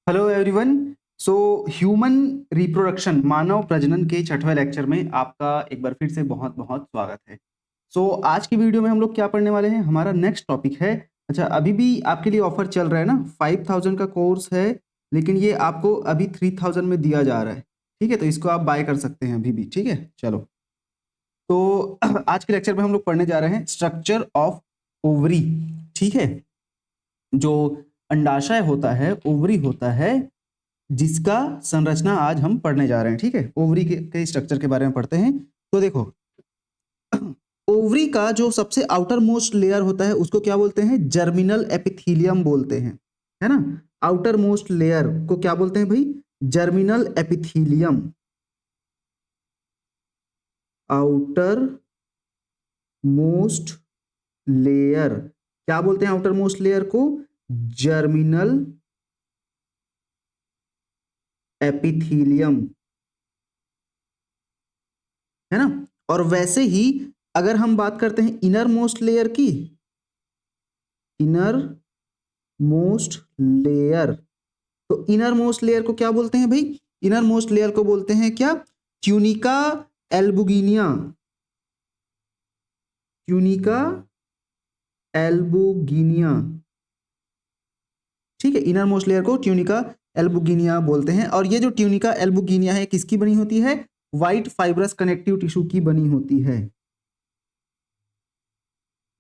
Hello everyone. So human reproduction मानव प्रजनन के छठवें लेक्चर में आपका एक बार फिर से बहुत बहुत स्वागत है। आज की वीडियो में हम लोग क्या पढ़ने वाले हैं, हमारा नेक्स्ट टॉपिक है। अच्छा, अभी भी आपके लिए ऑफर चल रहा है ना, 5000 का कोर्स है, लेकिन ये आपको अभी 3000 में दिया जा रहा है। ठीक है, तो इसको आप बाय कर सकते हैं अभी भी। ठीक है, चलो। तो आज के लेक्चर में हम लोग पढ़ने जा रहे हैं स्ट्रक्चर ऑफ ओवरी। ठीक है, जो अंडाशय होता है, ओवरी होता है, जिसका संरचना आज हम पढ़ने जा रहे हैं। ठीक है, ओवरी के स्ट्रक्चर के बारे में पढ़ते हैं। तो देखो, ओवरी का जो सबसे आउटर मोस्ट लेयर होता है उसको क्या बोलते हैं? जर्मिनल एपिथीलियम बोलते हैं, है ना। आउटर मोस्ट लेयर को क्या बोलते हैं भाई? Germinal epithelium. Outer most layer क्या बोलते हैं? आउटर मोस्ट लेयर को जर्मिनल एपिथीलियम, है ना। और वैसे ही अगर हम बात करते हैं इनर मोस्ट लेयर की, इनर मोस्ट लेयर, तो इनर मोस्ट लेयर को क्या बोलते हैं भाई? इनर मोस्ट लेयर को बोलते हैं क्या? ट्यूनिका एल्बुगिनिया। ट्यूनिका एल्बुगिनिया। ठीक है, इनर मोस्ट लेयर को ट्यूनिका एल्बुगिनिया बोलते हैं। और ये जो ट्यूनिका एल्बुगिनिया है किसकी बनी होती है? व्हाइट फाइब्रस कनेक्टिव टिश्यू की बनी होती है।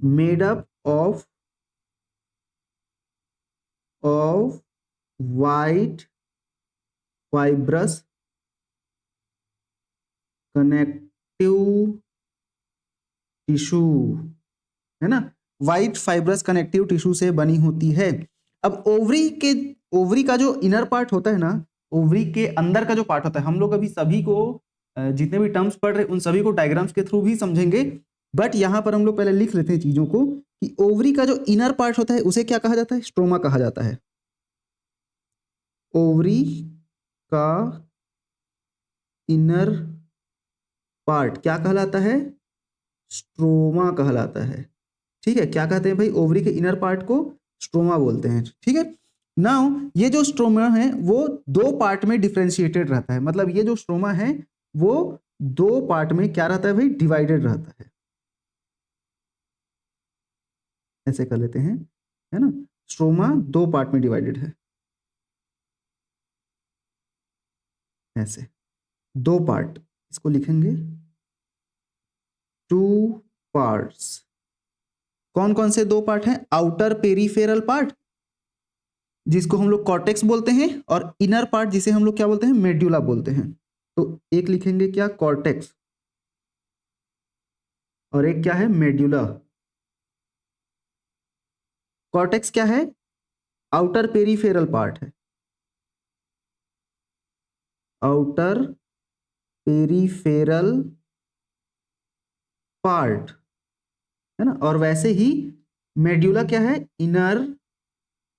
Made up of white fibrous connective tissue, है ना। व्हाइट फाइब्रस कनेक्टिव टिश्यू से बनी होती है। अब ओवरी का जो इनर पार्ट होता है ना, ओवरी के अंदर का जो पार्ट होता है, हम लोग अभी सभी को जितने भी टर्म्स पढ़ रहे हैं उन सभी को डायग्राम्स के थ्रू भी समझेंगे, बट यहां पर हम लोग पहले लिख लेते हैं चीजों को कि ओवरी का जो इनर पार्ट होता है उसे क्या कहा जाता है? स्ट्रोमा कहा जाता है। ओवरी का इनर पार्ट क्या कहलाता है? स्ट्रोमा कहलाता है। ठीक है, क्या कहते हैं भाई? ओवरी के इनर पार्ट को स्ट्रोमा बोलते हैं। ठीक है, नाउ ये जो स्ट्रोमा है वो दो पार्ट में डिफरेंशिएटेड रहता है। मतलब ये जो स्ट्रोमा है वो दो पार्ट में क्या रहता है भाई? डिवाइडेड रहता है। ऐसे कर लेते हैं, है ना। स्ट्रोमा दो पार्ट में डिवाइडेड है, ऐसे दो पार्ट, इसको लिखेंगे टू पार्ट्स। कौन कौन से दो पार्ट हैं? आउटर पेरीफेरल पार्ट जिसको हम लोग कॉर्टेक्स बोलते हैं, और इनर पार्ट जिसे हम लोग क्या बोलते हैं? मेड्यूला बोलते हैं। तो एक लिखेंगे क्या? कॉर्टेक्स, और एक क्या है? मेड्यूला। कॉर्टेक्स क्या है? आउटर पेरीफेरल पार्ट है, आउटर पेरीफेरल पार्ट, है ना। और वैसे ही मेड्यूला क्या है? इनर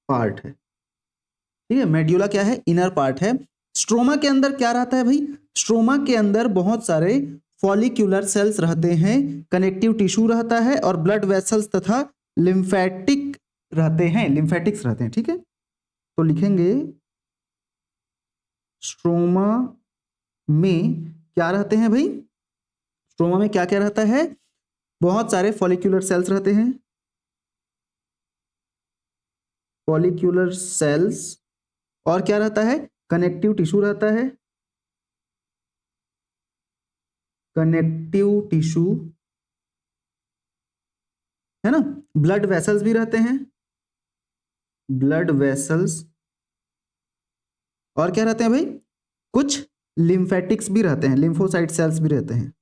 पार्ट है। ठीक है, मेड्यूला क्या है? इनर पार्ट है। स्ट्रोमा के अंदर क्या रहता है भाई? स्ट्रोमा के अंदर बहुत सारे फॉलिक्यूलर सेल्स रहते हैं, कनेक्टिव टिश्यू रहता है, और ब्लड वेसल्स तथा लिम्फेटिक रहते हैं, लिम्फेटिक्स रहते हैं। ठीक है, तो लिखेंगे स्ट्रोमा में क्या रहते हैं भाई? स्ट्रोमा में क्या क्या रहता है? बहुत सारे फॉलिक्यूलर सेल्स रहते हैं, फॉलिक्यूलर सेल्स, और क्या रहता है? कनेक्टिव टिश्यू रहता है, कनेक्टिव टिश्यू, है ना। ब्लड वेसल्स भी रहते हैं, ब्लड वेसल्स, और क्या रहते हैं भाई? कुछ लिम्फेटिक्स भी रहते हैं, लिम्फोसाइट सेल्स भी रहते हैं,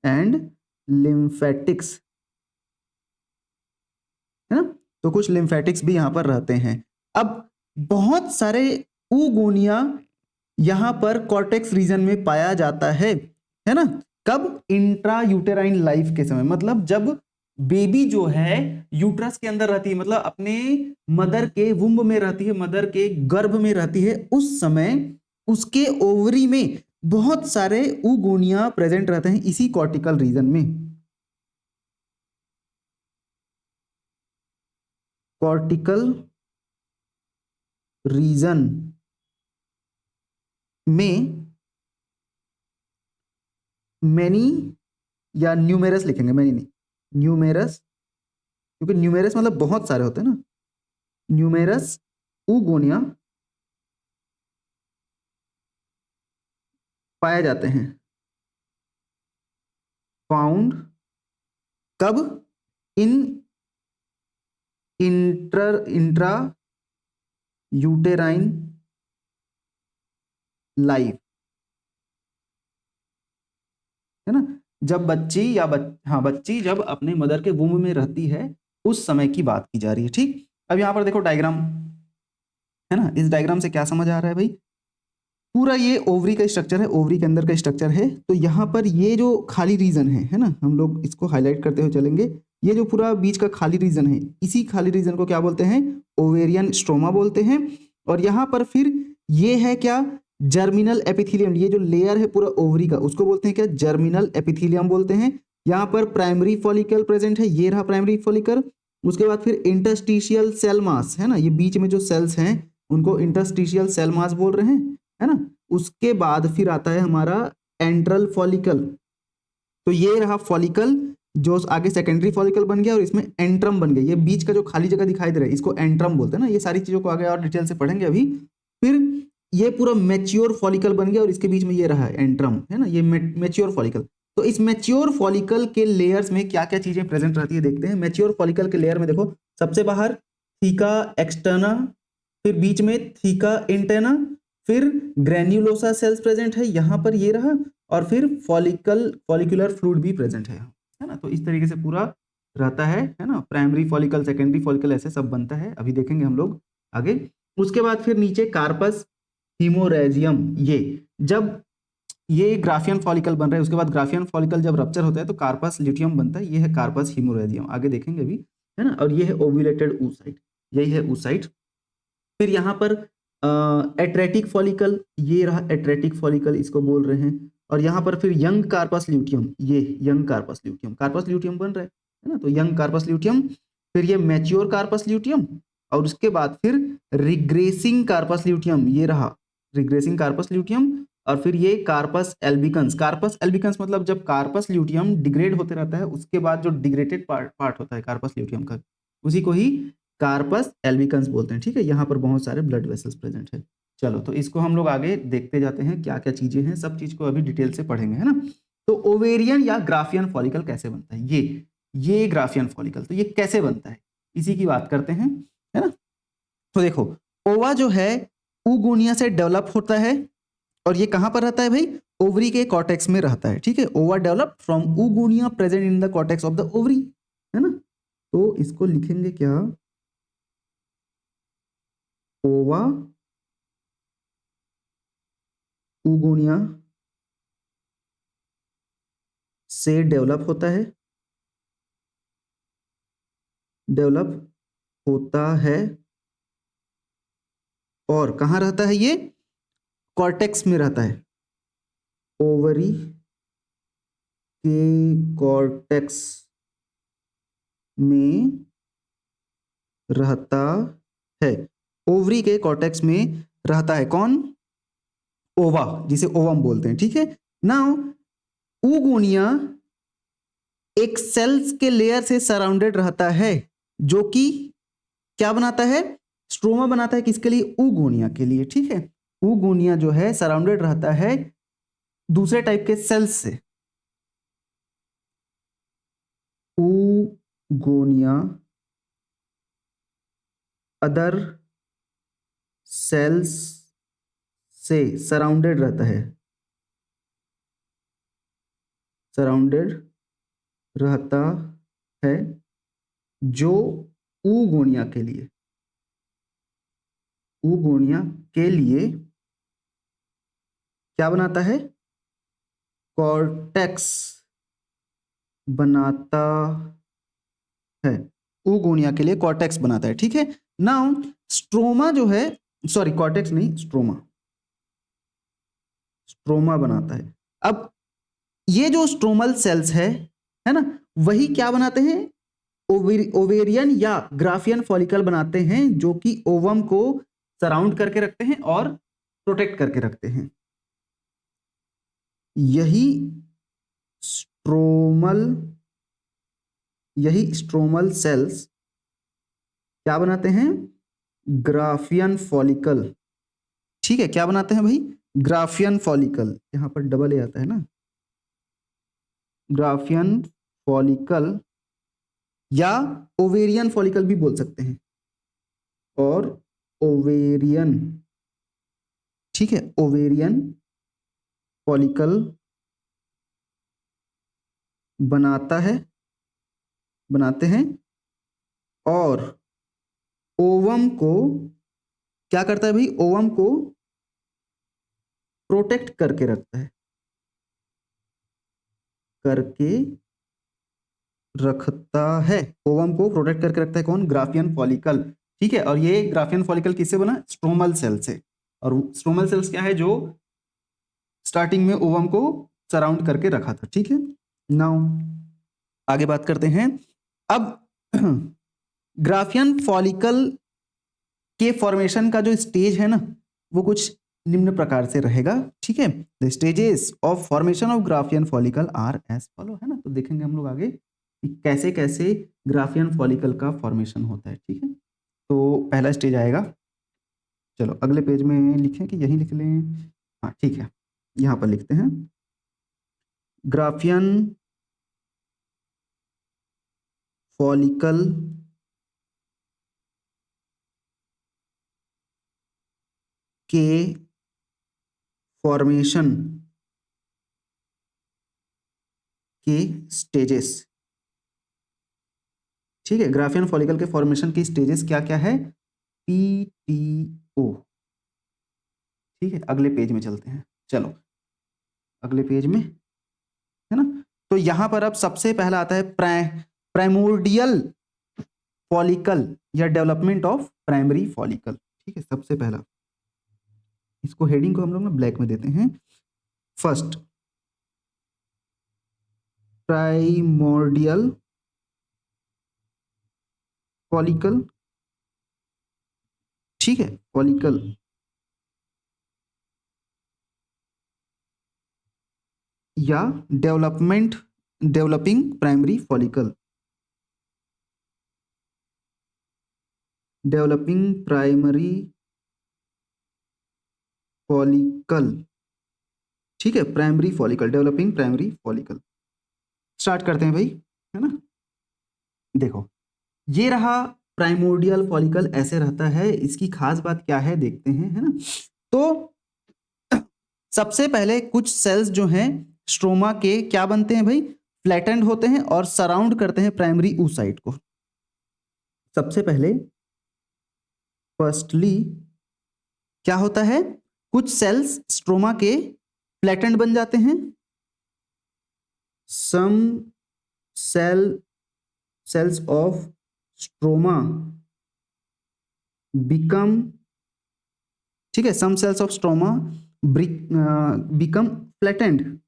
एंड लिम्फेटिक्स, है ना। तो कुछ लिम्फेटिक्स भी यहां पर रहते हैं। अब बहुत सारे ऊगोनिया यहां पर कॉर्टेक्स रीजन में पाया जाता है ना। कब? इंट्रा यूटेराइन लाइफ के समय, मतलब जब बेबी जो है यूट्रस के अंदर रहती है, मतलब अपने मदर के वुम्ब में रहती है, मदर के गर्भ में रहती है, उस समय उसके ओवरी में बहुत सारे ऊगोनिया प्रेजेंट रहते हैं इसी कॉर्टिकल रीजन में। कॉर्टिकल रीजन में मैनी या न्यूमेरस लिखेंगे, मैनी नहीं, न्यूमेरस, क्योंकि न्यूमेरस मतलब बहुत सारे होते हैं ना, न्यूमेरस ऊगोनिया पाए जाते हैं। फाउंड कब? इन इंट्रा यूटेराइन लाइफ, है ना, जब बच्ची या बच्ची जब अपने मदर के वूम में रहती है उस समय की बात की जा रही है। ठीक, अब यहाँ पर देखो डायग्राम, है ना, इस डायग्राम से क्या समझ आ रहा है भाई, पूरा ये ओवरी का स्ट्रक्चर है, ओवरी के अंदर का स्ट्रक्चर है। तो यहाँ पर ये जो खाली रीजन है ना, हम लोग इसको हाईलाइट करते हुए चलेंगे, ये जो पूरा बीच का खाली रीजन है, इसी खाली रीजन को क्या बोलते हैं? ओवेरियन स्ट्रोमा बोलते हैं। और यहाँ पर फिर ये है क्या? जर्मिनल एपिथेलियम, ये जो लेयर है पूरा ओवरी का, उसको बोलते हैं क्या? जर्मिनल एपिथेलियम बोलते हैं। यहाँ पर प्राइमरी फॉलिकल प्रेजेंट है, ये रहा प्राइमरी फॉलिकल। उसके बाद फिर इंटरस्टिशियल सेल मास, है ना, ये बीच में जो सेल्स हैं उनको इंटरस्टिशियल सेल मास बोल रहे हैं, है ना। उसके बाद फिर आता है हमारा एंट्रल फॉलिकल, तो ये रहा फॉलिकल जो आगे सेकेंडरी फॉलिकल बन गया और इसमें एंट्रम बन गया। ये बीच का जो खाली जगह दिखाई दे रहा है इसको एंट्रम बोलते हैं ना। ये सारी चीजों को आगे और डिटेल से पढ़ेंगे अभी। फिर ये पूरा मैच्योर फॉलिकल बन गया और इसके बीच में ये रहा एंट्रम, है ना, ये मैच्योर फॉलिकल। तो इस मैच्योर फॉलिकल के लेयर्स में क्या क्या चीजें प्रेजेंट रहती है देखते हैं। मैच्योर फॉलिकल के लेयर में देखो, सबसे बाहर थीका एक्सटर्ना, फिर बीच में थीका इंटर्ना, फिर ग्रेन्युलोसा सेल्स प्रेजेंट है यहाँ पर, ये रहा, और फिर फॉलिकुलर फ्लूइड भी प्रेजेंट है ना। तो इस तरीके से पूरा रहता है ना। प्राइमरी फॉलिकल, सेकेंडरी फॉलिकल, ऐसे सब बनता है, अभी देखेंगे हम लोग आगे। उसके बाद फिर नीचे कार्पस हीमोरेजियम, ये जब ये ग्राफियन फॉलिकल बन रहा है, उसके बाद ग्राफियन फॉलिकल जब रप्चर होता है तो कार्पस ल्यूटियम बनता है, ये है कार्पस हीमोरेजियम, आगे देखेंगे अभी, है ना। और ये है ओव्यूलेटेड oocyte, यही है oocyte। फिर यहाँ पर एट्रेटिक फॉलिकल, ये रहा एट्रेटिक फॉलिकल, इसको बोल रहे हैं। और यहाँ पर फिर यंग कार्पस ल्यूटियम, ये यंग कार्पस ल्यूटियम बन रहा है ना, तो यंग कार्पस ल्यूटियम। फिर ये मैच्योर कार्पस ल्यूटियम, और उसके बाद फिर रिग्रेसिंग कार्पस ल्यूटियम, ये रहा रिग्रेसिंग कार्पस ल्यूटियम। और फिर ये कार्पस एल्बिकन्स मतलब जब कार्पस ल्यूटियम डिग्रेड होते रहता है उसके बाद जो डिग्रेडेड पार्ट होता है कार्पस ल्यूटियम का, उसी को ही कार्पस एल्बिकन्स बोलते हैं। ठीक है, यहाँ पर बहुत सारे ब्लड वेसल्स प्रेजेंट है। चलो, तो इसको हम लोग आगे देखते जाते हैं क्या क्या चीजें हैं, सब चीज को अभी डिटेल से पढ़ेंगे, है ना। तो ओवेरियन या ग्राफियन फॉलिकल कैसे बनता है, ये ग्राफियन फॉलिकल, तो ये कैसे बनता है इसी की बात करते हैं, है ना। तो देखो, ओवा जो है ऊगोनिया से डेवलप होता है, और ये कहां पर रहता है भाई? ओवरी के कॉर्टेक्स में रहता है। ठीक है, ओवा develop from oogonia present in the cortex of the ovary, है ना। तो इसको लिखेंगे क्या? ओवा ऊगोनिया से डेवलप होता है, और कहां रहता है? ये कॉर्टेक्स में रहता है, ओवरी के कॉर्टेक्स में रहता है, ओवरी के कॉर्टेक्स में रहता है। कौन? ओवा, जिसे ओवम बोलते हैं। ठीक है, नाउ ऊगोनिया एक सेल्स के लेयर से सराउंडेड रहता है, जो कि क्या बनाता है? स्ट्रोमा बनाता है। किसके लिए? ऊगोनिया के लिए। ठीक है, ऊगोनिया जो है सराउंडेड रहता है दूसरे टाइप के सेल्स से। ऊगोनिया अदर सेल्स से सराउंडेड रहता है, जो ऊगोनिया के लिए क्या बनाता है? कॉर्टेक्स बनाता है, ऊगोनिया के लिए कॉर्टेक्स बनाता है। ठीक है, नाउ स्ट्रोमा जो है, सॉरी कॉर्टेक्स नहीं, स्ट्रोमा बनाता है। अब ये जो स्ट्रोमल सेल्स है ना, वही क्या बनाते हैं? ओवेरियन या ग्राफियन फॉलिकल बनाते हैं, जो कि ओवम को सराउंड करके रखते हैं और प्रोटेक्ट करके रखते हैं। यही स्ट्रोमल सेल्स क्या बनाते हैं? Graafian follicle. ठीक है, क्या बनाते हैं भाई? Graafian follicle. यहां पर डबल ए आता है ना, ग्राफियन फॉलिकल या ओवेरियन फॉलिकल भी बोल सकते हैं, और ओवेरियन, ठीक है, ओवेरियन फॉलिकल बनाते हैं और ओवम को क्या करता है भाई? ओवम को प्रोटेक्ट करके रखता है, ओवम को प्रोटेक्ट करके रखता है कौन? Graafian follicle. ठीक है, और ये ग्राफियन फॉलिकल किससे बना? स्ट्रोमल सेल से। और स्ट्रोमल सेल्स क्या है? जो स्टार्टिंग में ओवम को सराउंड करके रखा था। ठीक है, नाउ आगे बात करते हैं। अब ग्राफियन फॉलिकल के फॉर्मेशन का जो स्टेज है ना, वो कुछ निम्न प्रकार से रहेगा। ठीक है, the stages of formation of graafian follicle are as follow, है ना। तो देखेंगे हम लोग आगे कि कैसे कैसे ग्राफियन फॉलिकल का फॉर्मेशन होता है। ठीक है, तो पहला स्टेज आएगा, चलो अगले पेज में लिखें कि यही लिख लें? हाँ ठीक है, यहाँ पर लिखते हैं ग्राफियन फॉलिकल के फॉर्मेशन के स्टेजेस। ठीक है, ग्राफियन फॉलिकल के फॉर्मेशन की स्टेजेस क्या क्या है? PTO। ठीक है, अगले पेज में चलते हैं, चलो अगले पेज में, है ना। तो यहां पर अब सबसे पहला आता है प्राइमोर्डियल फॉलिकल या डेवलपमेंट ऑफ प्राइमरी फॉलिकल। ठीक है, सबसे पहला, इसको हेडिंग को हम लोग ना ब्लैक में देते हैं। First, primordial follicle. ठीक है, फॉलिकल या developing primary follicle, developing primary follicle. ठीक है, primary follicle, developing primary follicle. Start करते हैं भाई, है ना। देखो, ये रहा प्राइमोर्डियल फॉलिकल, ऐसे रहता है। इसकी खास बात क्या है देखते हैं, है ना। तो सबसे पहले कुछ सेल्स जो हैं स्ट्रोमा के क्या बनते हैं भाई? फ्लैटेंड होते हैं और सराउंड करते हैं प्राइमरी oocyte को। सबसे पहले फर्स्टली क्या होता है? कुछ सेल्स स्ट्रोमा के फ्लैटेंड बन जाते हैं। Some cells of stroma become, ठीक है, some cells of stroma become flattened.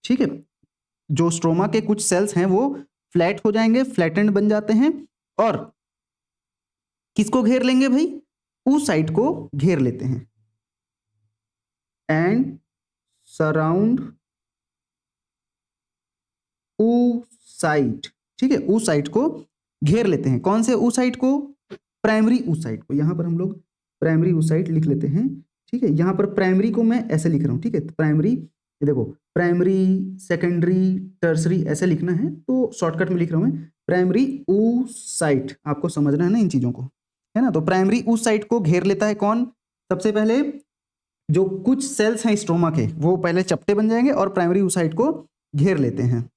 ठीक है, जो स्ट्रोमा के कुछ सेल्स हैं वो फ्लैट हो जाएंगे, फ्लैटेंड बन जाते हैं, और किसको घेर लेंगे भाई? oocyte को घेर लेते हैं एंड सराउंड oocyte। ठीक है, oocyte को घेर लेते हैं। कौन से oocyte को? प्राइमरी oocyte को। यहां पर हम लोग प्राइमरी oocyte लिख लेते हैं। ठीक है, यहां पर प्राइमरी को मैं ऐसे लिख रहा हूं। ठीक है, प्राइमरी, ये देखो, प्राइमरी, सेकेंडरी, टर्सरी ऐसे लिखना है, तो शॉर्टकट में लिख रहा हूं मैं प्राइमरी oocyte। आपको समझना है ना इन चीजों को, है ना। तो प्राइमरी oocyte को घेर लेता है कौन? सबसे पहले जो कुछ सेल्स हैं स्ट्रोमा के, वो पहले चपटे बन जाएंगे और प्राइमरी oocyte को घेर लेते हैं।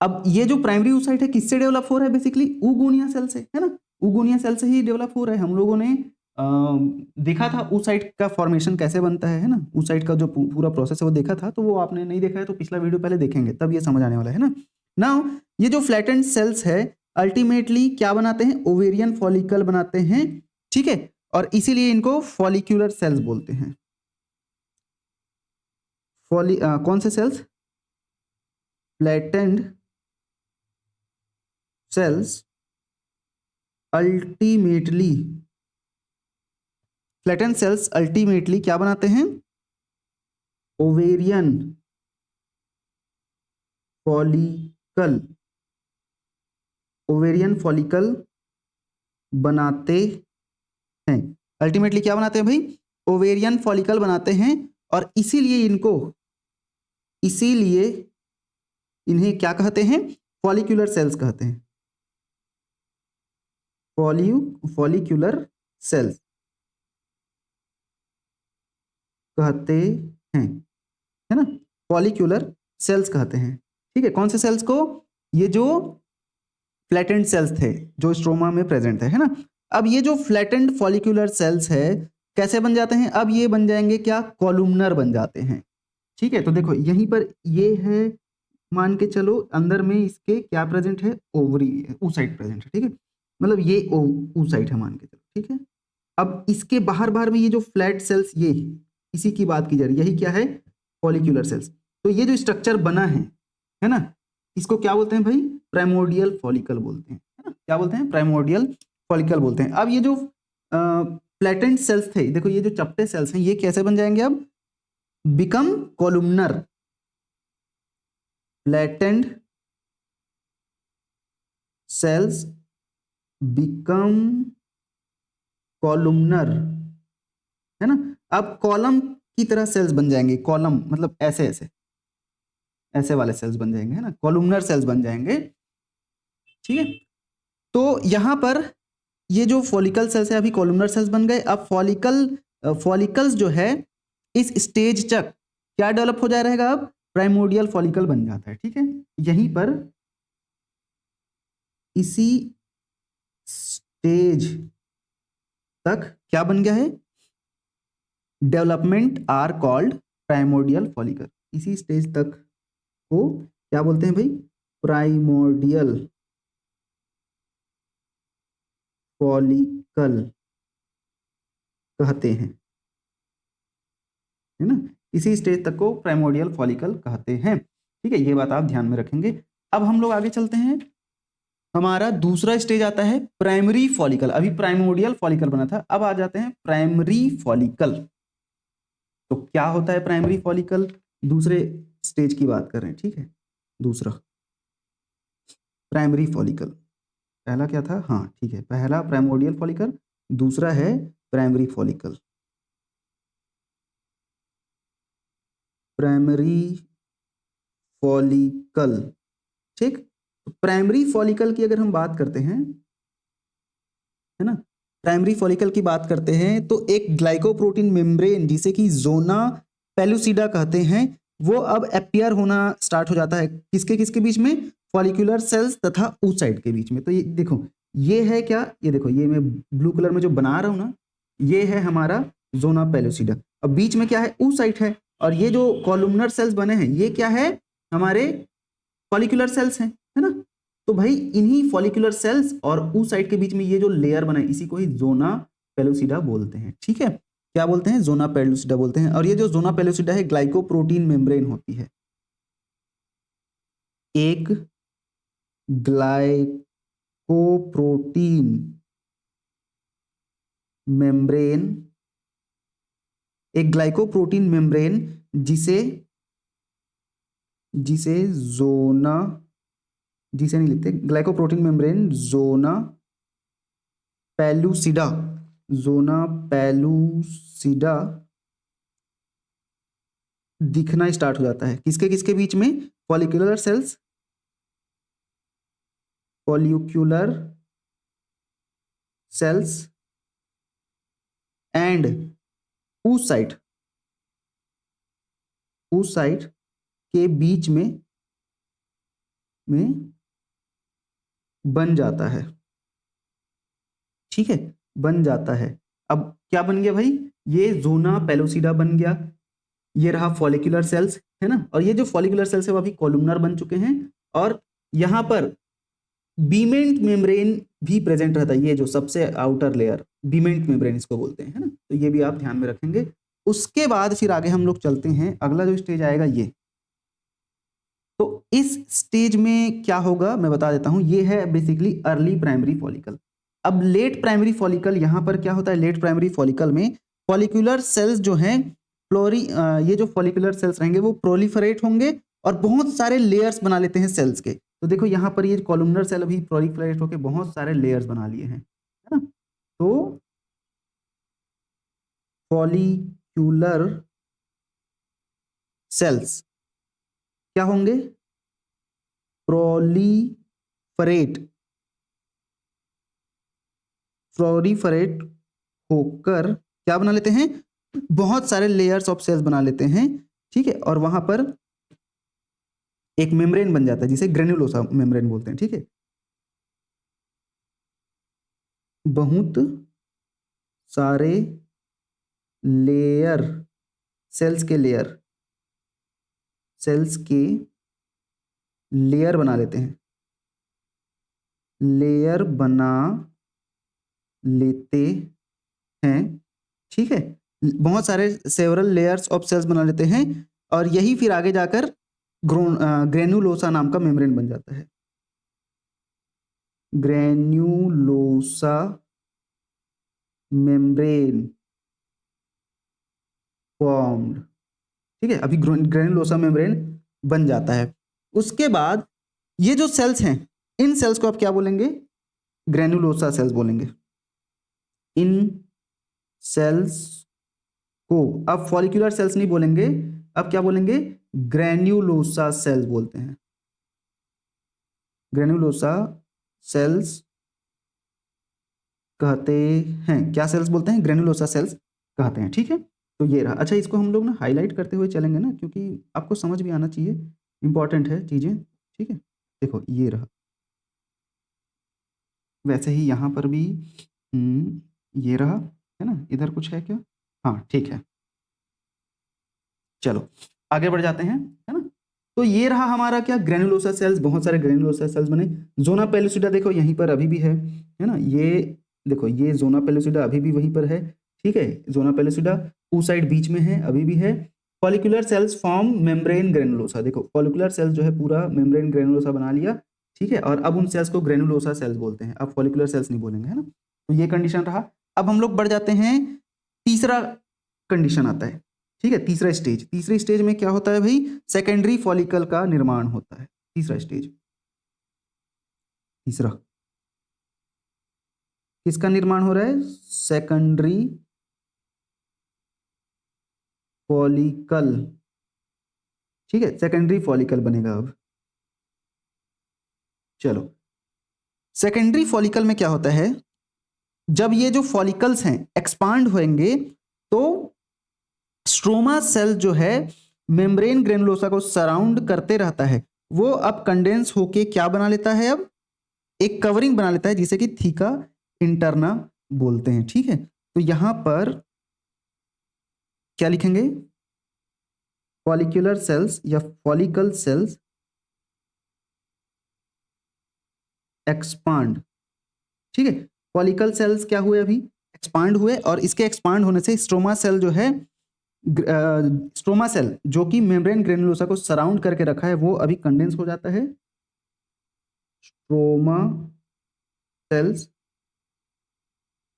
अब ये जो प्राइमरी oocyte है किससे डेवलप हो रहा है? बेसिकली ऊगोनिया सेल से, है ना। ऊगोनिया सेल से ही डेवलप हो रहा है। हम लोगों ने देखा था oocyte का फॉर्मेशन कैसे बनता है ना। oocyte का जो पूरा प्रोसेस है वो देखा था, तो वो आपने नहीं देखा है तो पिछला वीडियो पहले देखेंगे, तब ये समझ आने वाला है ना। नाउ ये जो फ्लैटेंड सेल्स है अल्टीमेटली क्या बनाते हैं? ओवेरियन फॉलिकल बनाते हैं। ठीक है, और इसीलिए इनको फॉलिक्यूलर सेल्स बोलते हैं। कौन से cells? Flattened cells ultimately flattened cells ultimately क्या बनाते हैं? ओवेरियन फॉलिकल, ओवेरियन फॉलिकल बनाते हैं। अल्टीमेटली क्या बनाते हैं भाई? ओवेरियन फॉलिकल बनाते हैं। और इसीलिए इन्हें क्या कहते हैं? फॉलिक्यूलर सेल्स कहते हैं। फॉलिक्यूलर सेल्स कहते हैं, है ना? फॉलिक्यूलर सेल्स कहते हैं। ठीक है, कौन से सेल्स को? ये जो फ्लैटेंड सेल्स थे जो स्ट्रोमा में प्रेजेंट है ना? अब ये जो फ्लैटेंड फॉलिक्यूलर सेल्स है कैसे बन जाते हैं? अब ये बन जाएंगे क्या? कॉलुमनर बन जाते हैं। ठीक है, तो देखो यहीं पर ये है, मान के चलो अंदर में इसके क्या प्रेजेंट है? ओवरी है, ऊसाइट प्रेजेंट है। ठीक है, मतलब ये ऊसाइट है मान के चलो। ठीक है, अब इसके बाहर बाहर में ये जो फ्लैट सेल्स, ये इसी की बात की जा रही है, यही क्या है? Follicular cells. तो ये जो स्ट्रक्चर बना है ना, इसको क्या बोलते हैं भाई? प्राइमोर्डियल फॉलिकल बोलते हैं, है ना? क्या बोलते हैं? प्राइमोर्डियल फॉलिकल बोलते हैं। अब ये जो फ्लैटेंड सेल्स थे, देखो ये जो चपटे सेल्स हैं ये कैसे बन जाएंगे? अब become columnar. Flattened sales become columnar, है ना? अब कॉलम की तरह सेल्स बन जाएंगे। कॉलम मतलब ऐसे ऐसे ऐसे वाले सेल्स बन जाएंगे, है ना? कॉलुमनर सेल्स बन जाएंगे। ठीक है, तो यहां पर ये जो फॉलिकल सेल्स है अभी कॉलुमनर सेल्स बन गए। अब फॉलिकल्स जो है इस स्टेज तक क्या डेवलप हो जाए रहेगा? अब प्राइमोर्डियल फॉलिकल बन जाता है। ठीक है, यहीं पर इसी स्टेज तक क्या बन गया है? Development are called primordial follicle. इसी स्टेज तक को क्या बोलते हैं भाई? प्राइमोर्डियल फॉलिकल कहते हैं, है ना? इसी स्टेज तक को प्राइमोर्डियल फॉलिकल कहते हैं। ठीक है, ये बात आप ध्यान में रखेंगे। अब हम लोग आगे चलते हैं। हमारा दूसरा स्टेज आता है प्राइमरी फॉलिकल। अभी प्राइमोर्डियल फॉलिकल बना था, अब आ जाते हैं प्राइमरी फॉलिकल। तो क्या होता है प्राइमरी फॉलिकल? दूसरे स्टेज की बात कर रहे हैं। ठीक है, दूसरा प्राइमरी फॉलिकल। पहला क्या था? हाँ ठीक है, पहला प्राइमोर्डियल फॉलिकल, दूसरा है प्राइमरी फॉलिकल। प्राइमरी फॉलिकल, ठीक। तो प्राइमरी फॉलिकल की अगर हम बात करते हैं, है ना, प्राइमरी फॉलिकल की बात करते हैं तो एक ग्लाइकोप्रोटीन मेम्ब्रेन जिसे कि जोना पेलुसिडा कहते हैं, वो अब अपीयर होना स्टार्ट हो जाता है। किसके किसके बीच में? फॉलिकुलर सेल्स तथा oocyte के बीच में। तो ये देखो, ये है क्या? ये देखो, ये मैं ब्लू कलर में जो बना रहा हूं ना, ये है हमारा जोना पेलुसिडा। अब बीच में क्या है? oocyte है। और ये जो कॉलुमनर सेल्स बने हैं ये क्या है? हमारे फॉलिकुलर सेल्स हैं, है ना? तो भाई इन्हीं फॉलिकुलर सेल्स और oocyte के बीच में ये जो लेयर बना है इसी को ही जोना पेलुसिडा बोलते हैं। ठीक है, क्या बोलते हैं? जोना पेलुसिडा बोलते हैं। और ये जो जोना पेलुसिडा है ग्लाइकोप्रोटीन मेम्ब्रेन होती है, एक ग्लाइकोप्रोटीन मेम्ब्रेन, एक ग्लाइकोप्रोटीन मेम्ब्रेन जिसे जिसे जोना, जिसे नहीं लिखते, glycoprotein membrane zona pellucida, zona pellucida दिखना स्टार्ट हो जाता है। किसके किसके बीच में? Follicular cells, follicular cells and oocyte, oocyte के बीच में बन जाता है। ठीक है, बन जाता है। अब क्या बन गया भाई? ये जोना पेलुसिडा बन गया। ये रहा फॉलिकुलर सेल्स, है ना? और ये जो फॉलिकुलर सेल्स है वो अभी कॉलुमनर बन चुके हैं। और यहां पर बीमेंट मेम्ब्रेन भी प्रेजेंट रहता है। ये जो सबसे आउटर लेयर, बीमेंट मेम्ब्रेन इसको बोलते हैं, है ना? तो ये भी आप ध्यान में रखेंगे। उसके बाद फिर आगे हम लोग चलते हैं, अगला जो स्टेज आएगा ये। तो इस स्टेज में क्या होगा मैं बता देता हूं। ये है बेसिकली अर्ली प्राइमरी फॉलिकल। अब लेट प्राइमरी फॉलिकल, यहां पर क्या होता है? लेट प्राइमरी फॉलिकल में फॉलिकुलर सेल्स जो हैं ये जो फॉलिकुलर सेल्स रहेंगे वो प्रोलिफरेट होंगे और बहुत सारे लेयर्स बना लेते हैं सेल्स के। तो देखो यहाँ पर ये कॉलमनर सेल अभी प्रोलिफरेट होकर बहुत सारे लेयर्स बना लिए हैं, है ना। तो फॉलिक्यूलर सेल्स क्या होंगे, प्रोलिफरेट होकर क्या बना लेते हैं, बहुत सारे लेयर्स ऑफ सेल्स बना लेते हैं, ठीक है। और वहां पर एक मेम्ब्रेन बन जाता है जिसे ग्रेन्युलोसा मेम्ब्रेन बोलते हैं, ठीक है। बहुत सारे लेयर सेल्स के लेयर बना लेते हैं, लेयर बना लेते हैं, ठीक है। बहुत सारे सेवरल लेयर्स ऑफ सेल्स बना लेते हैं और यही फिर आगे जाकर ग्रेन्युलोसा नाम का मेम्ब्रेन बन जाता है, ग्रेन्युलोसा मेम्ब्रेन फॉर्म्ड, ठीक है। अभी ग्रेन्युलोसा मेम्ब्रेन बन जाता है। उसके बाद ये जो सेल्स हैं, इन सेल्स को आप क्या बोलेंगे, ग्रेन्युलोसा सेल्स बोलेंगे। इन सेल्स को अब फॉलिकुलर सेल्स नहीं बोलेंगे, अब क्या बोलेंगे, ग्रेन्युलोसा सेल्स बोलते हैं। ग्रेन्युलोसा सेल्स कहते हैं, क्या सेल्स बोलते हैं, ग्रेन्युलोसा सेल्स कहते हैं, ठीक है। तो ये रहा। अच्छा, इसको हम लोग ना हाईलाइट करते हुए चलेंगे ना, क्योंकि आपको समझ भी आना चाहिए, इंपॉर्टेंट है चीज़ें, ठीक है। देखो ये रहा। वैसे ही यहाँ पर भी ये रहा, है ना। इधर कुछ है क्या, हाँ ठीक है। चलो आगे बढ़ जाते हैं, है ना। तो ये रहा हमारा क्या, ग्रेन्युलोसा सेल्स, बहुत सारे ग्रेन्युलोसा सेल्स बने। जोना पेलुसिडा देखो यहीं पर अभी भी है ना। ये देखो, ये जोना पेलुसिडा अभी भी वहीं पर है, ठीक है। जोना पेलुसिडा उस साइड बीच में है, अभी भी है। Follicular cells form membrane granulosa, देखो फॉलिकुलर सेल्स जो है पूरा मेम्ब्रेन ग्रेनुलोसा बना लिया, ठीक है। और अब उन सेल्स को ग्रेनुलोसा सेल्स बोलते हैं, अब फॉलिकुलर सेल्स नहीं बोलेंगे, है ना। तो ये कंडीशन रहा। अब हम लोग बढ़ जाते हैं, तीसरा कंडीशन आता है, ठीक है। तीसरे स्टेज में क्या होता है भाई, सेकेंडरी फॉलिकल का निर्माण होता है। तीसरा स्टेज, तीसरा किसका निर्माण हो रहा है, सेकेंडरी फॉलिकल, ठीक है। सेकेंडरी फॉलिकल बनेगा अब। चलो, सेकेंडरी फॉलिकल में क्या होता है, जब ये जो फॉलिकल्स हैं एक्सपांड होंगे तो स्ट्रोमा सेल जो है मेम्ब्रेन ग्रेनुलोसा को सराउंड करते रहता है, वो अब कंडेंस होके क्या बना लेता है, अब एक कवरिंग बना लेता है जिसे कि थीका इंटरना बोलते हैं, ठीक है। तो यहां पर क्या लिखेंगे, फॉलिकुलर सेल्स या फॉलिकल सेल्स एक्सपांड, ठीक है। फॉलिकल सेल्स क्या हुए, अभी एक्सपांड हुए, और इसके एक्सपांड होने से स्ट्रोमा सेल जो है, स्ट्रोमा सेल जो कि मेम्ब्रेन ग्रेनुलोसा को सराउंड करके रखा है, वो अभी कंडेंस हो जाता है। Stroma cells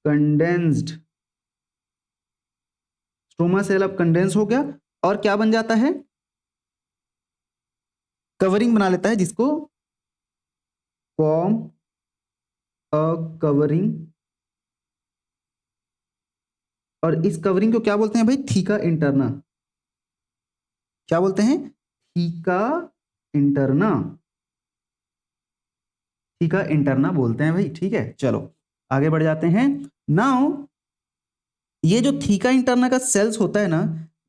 condensed, stroma cell अब कंडेंस हो गया और क्या बन जाता है, कवरिंग बना लेता है जिसको फॉर्म अ कवरिंग, और इस कवरिंग को क्या बोलते हैं भाई, थीका इंटरना, क्या बोलते हैं, थीका इंटरना, थीका इंटरना बोलते हैं भाई, ठीक है। चलो आगे बढ़ जाते हैं। नाउ ये जो थीका इंटरना का सेल्स होता है ना,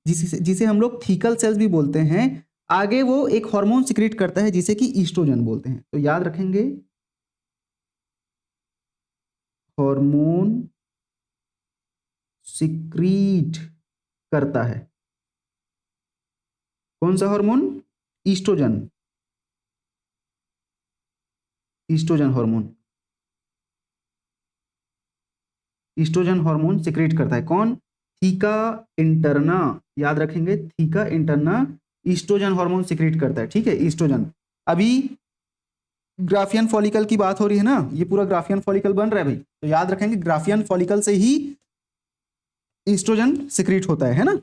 जिसे हम लोग थीकल सेल्स भी बोलते हैं, आगे वो एक हार्मोन सिक्रीट करता है जिसे कि ईस्ट्रोजन बोलते हैं। तो याद रखेंगे, हार्मोन सिक्रीट करता है, कौन सा hormone, estrogen, estrogen hormone, estrogen hormone secrete करता है कौन, थीका इंटरना, याद रखेंगे theca interna estrogen hormone secrete करता है, ठीक है। ईस्ट्रोजन, अभी ग्राफियन फॉलिकल की बात हो रही है ना, ये पूरा ग्राफियन फॉलिकल बन रहा है भाई, तो याद रखेंगे ग्राफियन फॉलिकल से ही ईस्ट्रोजन सिक्रीट होता है ना।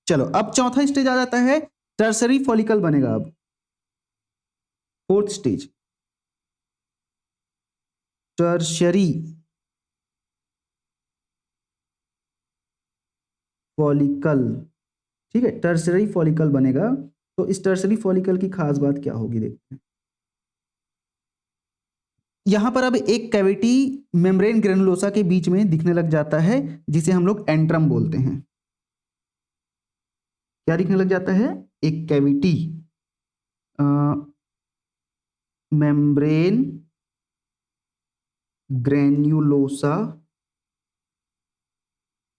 चलो अब चौथा स्टेज आ जाता है, टर्सरी फॉलिकल बनेगा। अब फोर्थ स्टेज टर्शरी फॉलिकल, ठीक है, टर्सरी फॉलिकल बनेगा। तो इस टर्सरी फॉलिकल की खास बात क्या होगी, देखते हैं। यहां पर अब एक कैविटी मेम्ब्रेन ग्रेनुलोसा के बीच में दिखने लग जाता है, जिसे हम लोग एंट्रम बोलते हैं। क्या दिखने लग जाता है, एक कैविटी मेम्ब्रेन ग्रेन्युलोसा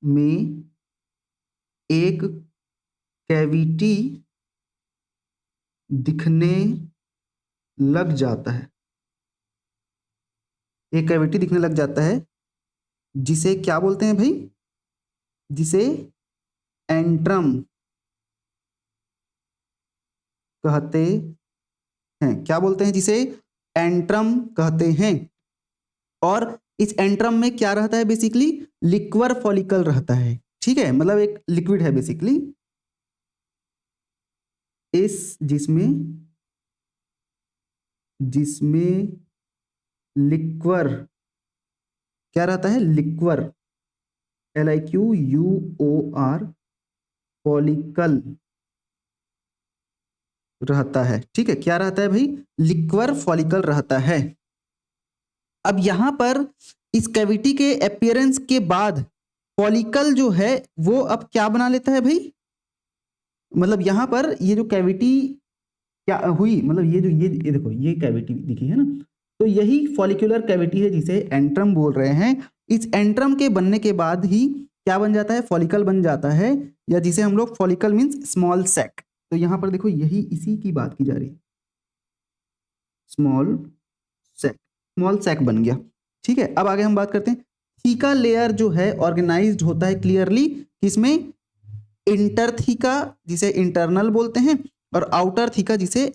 में एक कैविटी दिखने लग जाता है, एक कैविटी दिखने लग जाता है, जिसे क्या बोलते हैं भाई, जिसे एंट्रम कहते हैं। क्या बोलते हैं, जिसे एंट्रम कहते हैं। और इस एंट्रम में क्या रहता है, बेसिकली लिक्वर फॉलिकल रहता है, ठीक है, मतलब एक लिक्विड है बेसिकली इस जिसमें जिसमें लिक्वर क्या रहता है, लिक्वर LIQUOR फॉलिकल रहता है, ठीक है। क्या रहता है भाई, लिक्वर फॉलिकल रहता है। अब यहां पर इस कैविटी के अपीयरेंस के बाद फॉलिकल जो है वो अब क्या बना लेता है भाई, मतलब यहां पर ये जो कैविटी क्या हुई, मतलब ये जो ये देखो ये कैविटी दिखी है ना, तो यही फॉलिकुलर कैविटी है जिसे एंट्रम बोल रहे हैं। इस एंट्रम के बनने के बाद ही क्या बन जाता है, फॉलिकल बन जाता है, या जिसे हम लोग फॉलिकल मींस स्मॉल सैक। तो यहां पर देखो यही इसी की बात की जा रही है, स्मॉल सैक, स्मॉल सैक बन गया, ठीक है। अब आगे हम बात करते हैं, थीका लेयर जो है ऑर्गेनाइज्ड होता है क्लियरली किसमें, इंटर थीका जिसे इंटरनल बोलते हैं, और आउटर थीका जिसे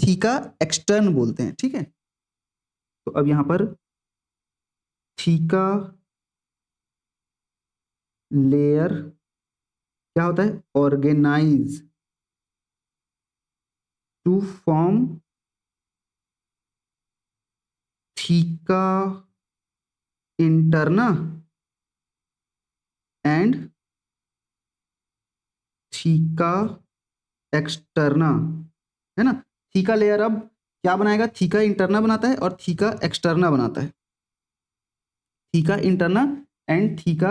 थीका एक्सटर्न बोलते हैं, ठीक है। तो अब यहां पर थीका लेयर क्या होता है, organise to form theca interna and theca externa, है ना। थीका लेयर अब क्या बनाएगा, थीका इंटरना बनाता है और थीका एक्सटर्ना बनाता है। Theca interna and theca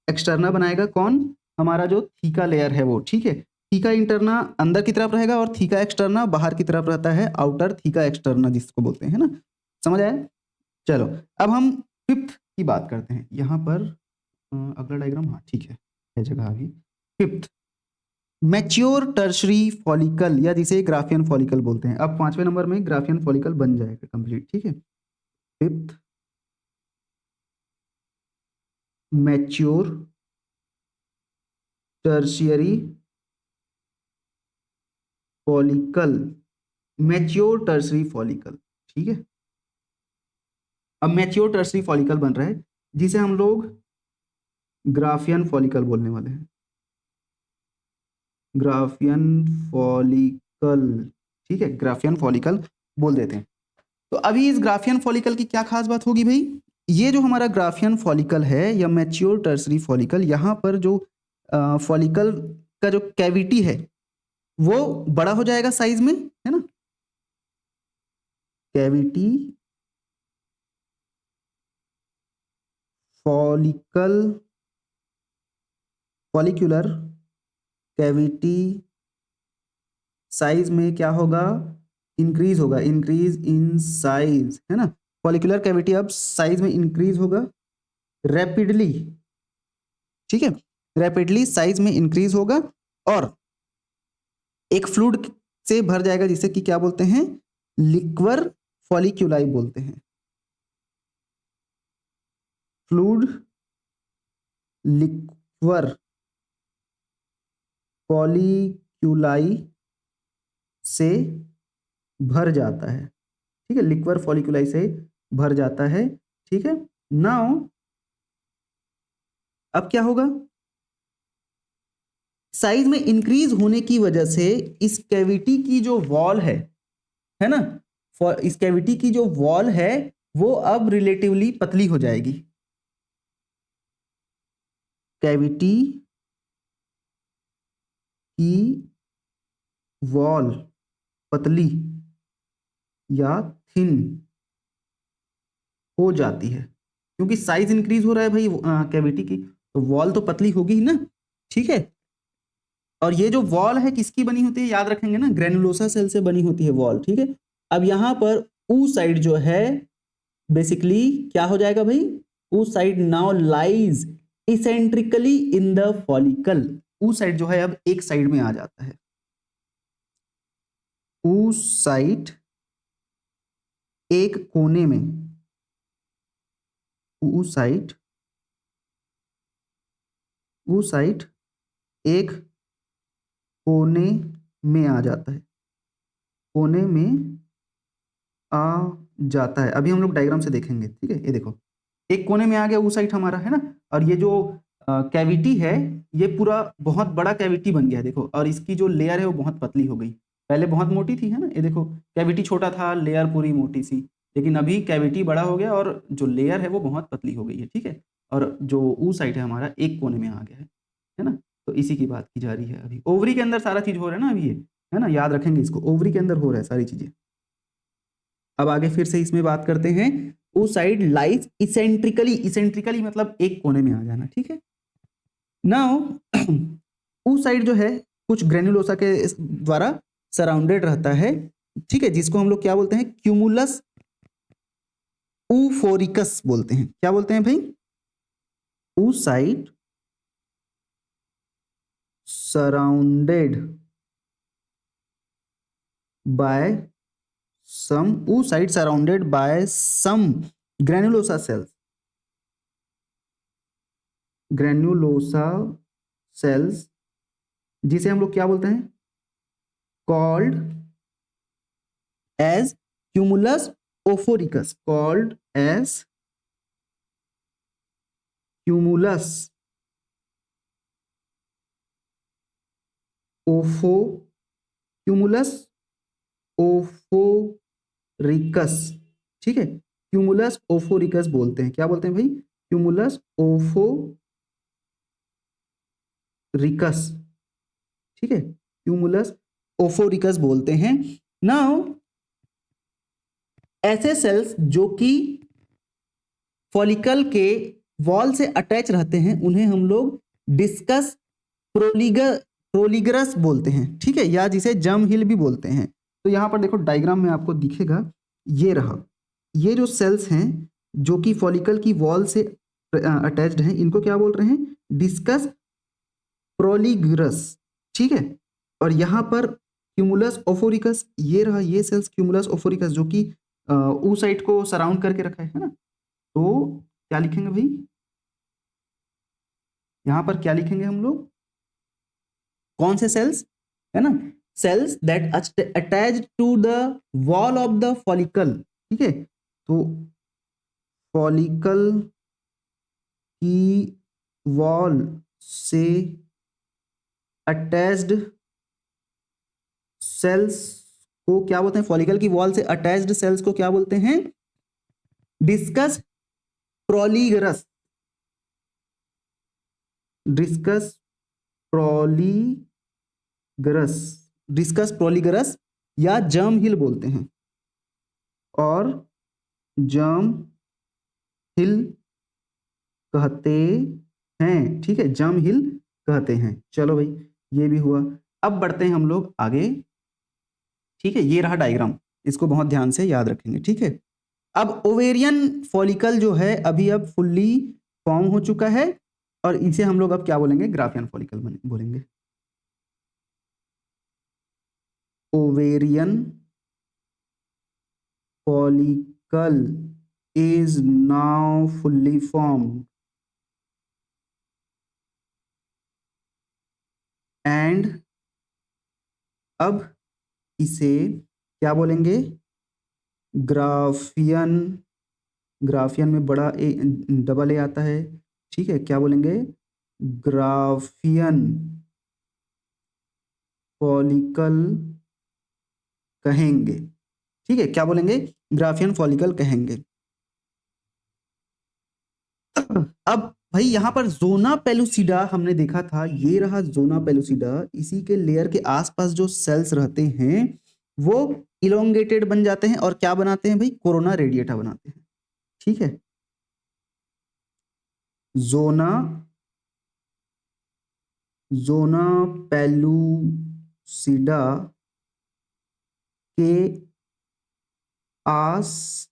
externa बनाएगा कौन, हमारा जो थीका लेयर है वो, ठीक है। थीका इंटरना अंदर की तरफ रहेगा और थीका एक्सटर्ना बाहर की तरफ रहता है, आउटर थीका एक्सटर्ना जिसको बोलते हैं, है ना। समझ आया। चलो अब हम फिफ्थ की बात करते हैं। यहाँ पर अगला डायग्राम, हाँ ठीक है जगह आ गई। फिफ्थ मैच्योर टर्शरी फॉलिकल, या जिसे ग्राफियन फॉलिकल बोलते हैं। अब 5वें नंबर में ग्राफियन फॉलिकल बन जाएगा कंप्लीट, ठीक है। Fifth mature tertiary follicle, mature tertiary follicle, ठीक है। अब मैच्योर टर्शरी फॉलिकल बन रहा है जिसे हम लोग ग्राफियन फॉलिकल बोलने वाले हैं, ग्राफियन फॉलिकल, ठीक है, ग्राफियन फॉलिकल बोल देते हैं। तो अभी इस ग्राफियन फॉलिकल की क्या खास बात होगी भाई, ये जो हमारा ग्राफियन फॉलिकल है या मैच्योर टर्शरी फॉलिकल, यहाँ पर जो फॉलिकल का जो कैविटी है वो बड़ा हो जाएगा साइज में, है ना। Cavity follicle follicular cavity size में क्या होगा, इंक्रीज होगा, इंक्रीज इन साइज, है ना। फॉलिकुलर कैविटी अब साइज में इंक्रीज होगा रैपिडली, ठीक है, रैपिडली साइज में इंक्रीज होगा और एक फ्लूइड से भर जाएगा जिसे कि क्या बोलते हैं, लिक्वर फॉलिक्यूलाई बोलते हैं। फ्लूइड लिक्वर फॉलिक्यूलाई से भर जाता है, ठीक है, लिक्वर फॉलिक्यूलाई से भर जाता है, ठीक है। नाउ अब क्या होगा, साइज में इंक्रीज होने की वजह से इस कैविटी की जो वॉल है ना, इस कैविटी की जो वॉल है वो अब रिलेटिवली पतली हो जाएगी। कैविटी की वॉल पतली या थिन हो जाती है, क्योंकि साइज इंक्रीज हो रहा है भाई कैविटी की, तो वॉल तो पतली होगी ही ना। ठीक है, और ये जो वॉल है किसकी बनी होती है, याद रखेंगे ना, ग्रेनुलोसा सेल से बनी होती है वॉल। ठीक है, अब यहां पर ऊ साइड जो है बेसिकली क्या हो जाएगा भाई, ऊ side now lies eccentrically in the follicle. ऊ साइड जो है अब एक साइड में आ जाता है। ऊ साइड एक कोने में, ऊ साइड एक कोने में आ जाता है, कोने में आ जाता है। अभी हम लोग डायग्राम से देखेंगे। ठीक है, ये देखो एक कोने में आ गया ऊ साइड हमारा, है ना, और ये जो कैविटी है ये पूरा बहुत बड़ा कैविटी बन गया है देखो, और इसकी जो लेयर है वो बहुत पतली हो गई। पहले बहुत मोटी थी, है ना, ये देखो कैविटी छोटा था, लेयर पूरी मोटी सी, लेकिन अभी कैविटी बड़ा हो गया और जो लेयर है वो बहुत पतली हो गई है। ठीक है, और जो ऊ साइड है हमारा एक कोने में आ गया है ना, तो इसी की बात की जा रही है। अभी ओवरी के अंदर सारा चीज हो रहा है ना अभी, ये है ना, याद रखेंगे इसको, ओवरी के अंदर हो रहा है सारी चीजें। अब आगे फिर से इसमें बात करते हैं, वो साइड लाइज इसेंट्रिकली, इसेंट्रिकली मतलब एक कोने में आ जाना। ठीक है, नाउ वो साइड जो है कुछ ग्रेनुलोसा के द्वारा सराउंडेड रहता है। ठीक है, जिसको हम लोग क्या बोलते हैं, क्यूमुलस ऊफोरिकस बोलते हैं। क्या बोलते हैं भाई, ऊ side surrounded by some oocyte surrounded by some granulosa cells, granulosa cells जिसे हम लोग क्या बोलते हैं, called as cumulus ophoricus, called as cumulus opho cumulus ओफोरिकस। ठीक है, क्यूमुलस ओफोरिकस बोलते हैं। क्या बोलते हैं भाई, क्यूमुलस ओफोरिकस। ठीक है, क्यूमुलस ओफोरिकस बोलते हैं। नाउ ऐसे सेल्स जो कि फॉलिकल के वॉल से अटैच रहते हैं उन्हें हम लोग डिस्कस प्रोलिगरस बोलते हैं। ठीक है, या जिसे जर्म हिल भी बोलते हैं। तो यहाँ पर देखो डायग्राम में आपको दिखेगा, ये रहा, ये जो सेल्स हैं जो कि फॉलिकल की वॉल से अटैच्ड हैं, इनको क्या बोल रहे हैं, डिस्कस प्रोलिगरस। ठीक है, और यहाँ पर क्यूमुलस ओफोरिकस, ये रहा, ये सेल्स क्यूमुलस ओफोरिकस जो कि oocyte को सराउंड करके रखा है ना। तो क्या लिखेंगे भाई, यहाँ पर क्या लिखेंगे हम लोग, कौन से सेल्स, है ना, cells that attached to the wall of the follicle. ठीक है, तो फॉलिकल की वॉल से अटैच्ड सेल्स को क्या बोलते हैं, फॉलिकल की वॉल से अटैच्ड सेल्स को क्या बोलते हैं, डिस्कस प्रोलिगरस, डिस्कस प्रोलिगरस, डिस्कस प्रोलिगरस या जर्म हिल बोलते हैं, और जर्म हिल कहते हैं। ठीक है, जर्म हिल कहते हैं। चलो भाई, ये भी हुआ। अब बढ़ते हैं हम लोग आगे। ठीक है, ये रहा डायग्राम, इसको बहुत ध्यान से याद रखेंगे। ठीक है, अब ओवेरियन फॉलिकल जो है अभी अब फुल्ली फॉर्म हो चुका है, और इसे हम लोग अब क्या बोलेंगे, ग्राफियन फॉलिकल बोलेंगे। Ovarian follicle is now fully formed and अब इसे क्या बोलेंगे, ग्राफियन, ग्राफियन में बड़ा ए डबल ए आता है। ठीक है, क्या बोलेंगे, ग्राफियन फॉलिकल कहेंगे। ठीक है, क्या बोलेंगे? ग्राफियन फॉलिकल कहेंगे। अब भाई यहां पर जोना पेलुसिडा हमने देखा था, ये रहा जोना पेलुसिडा। इसी के लेयर के आसपास जो सेल्स रहते हैं वो इलोंगेटेड बन जाते हैं और क्या बनाते हैं भाई? कोरोना रेडिएटा बनाते हैं। ठीक है, जोना पेलुसिडा के आस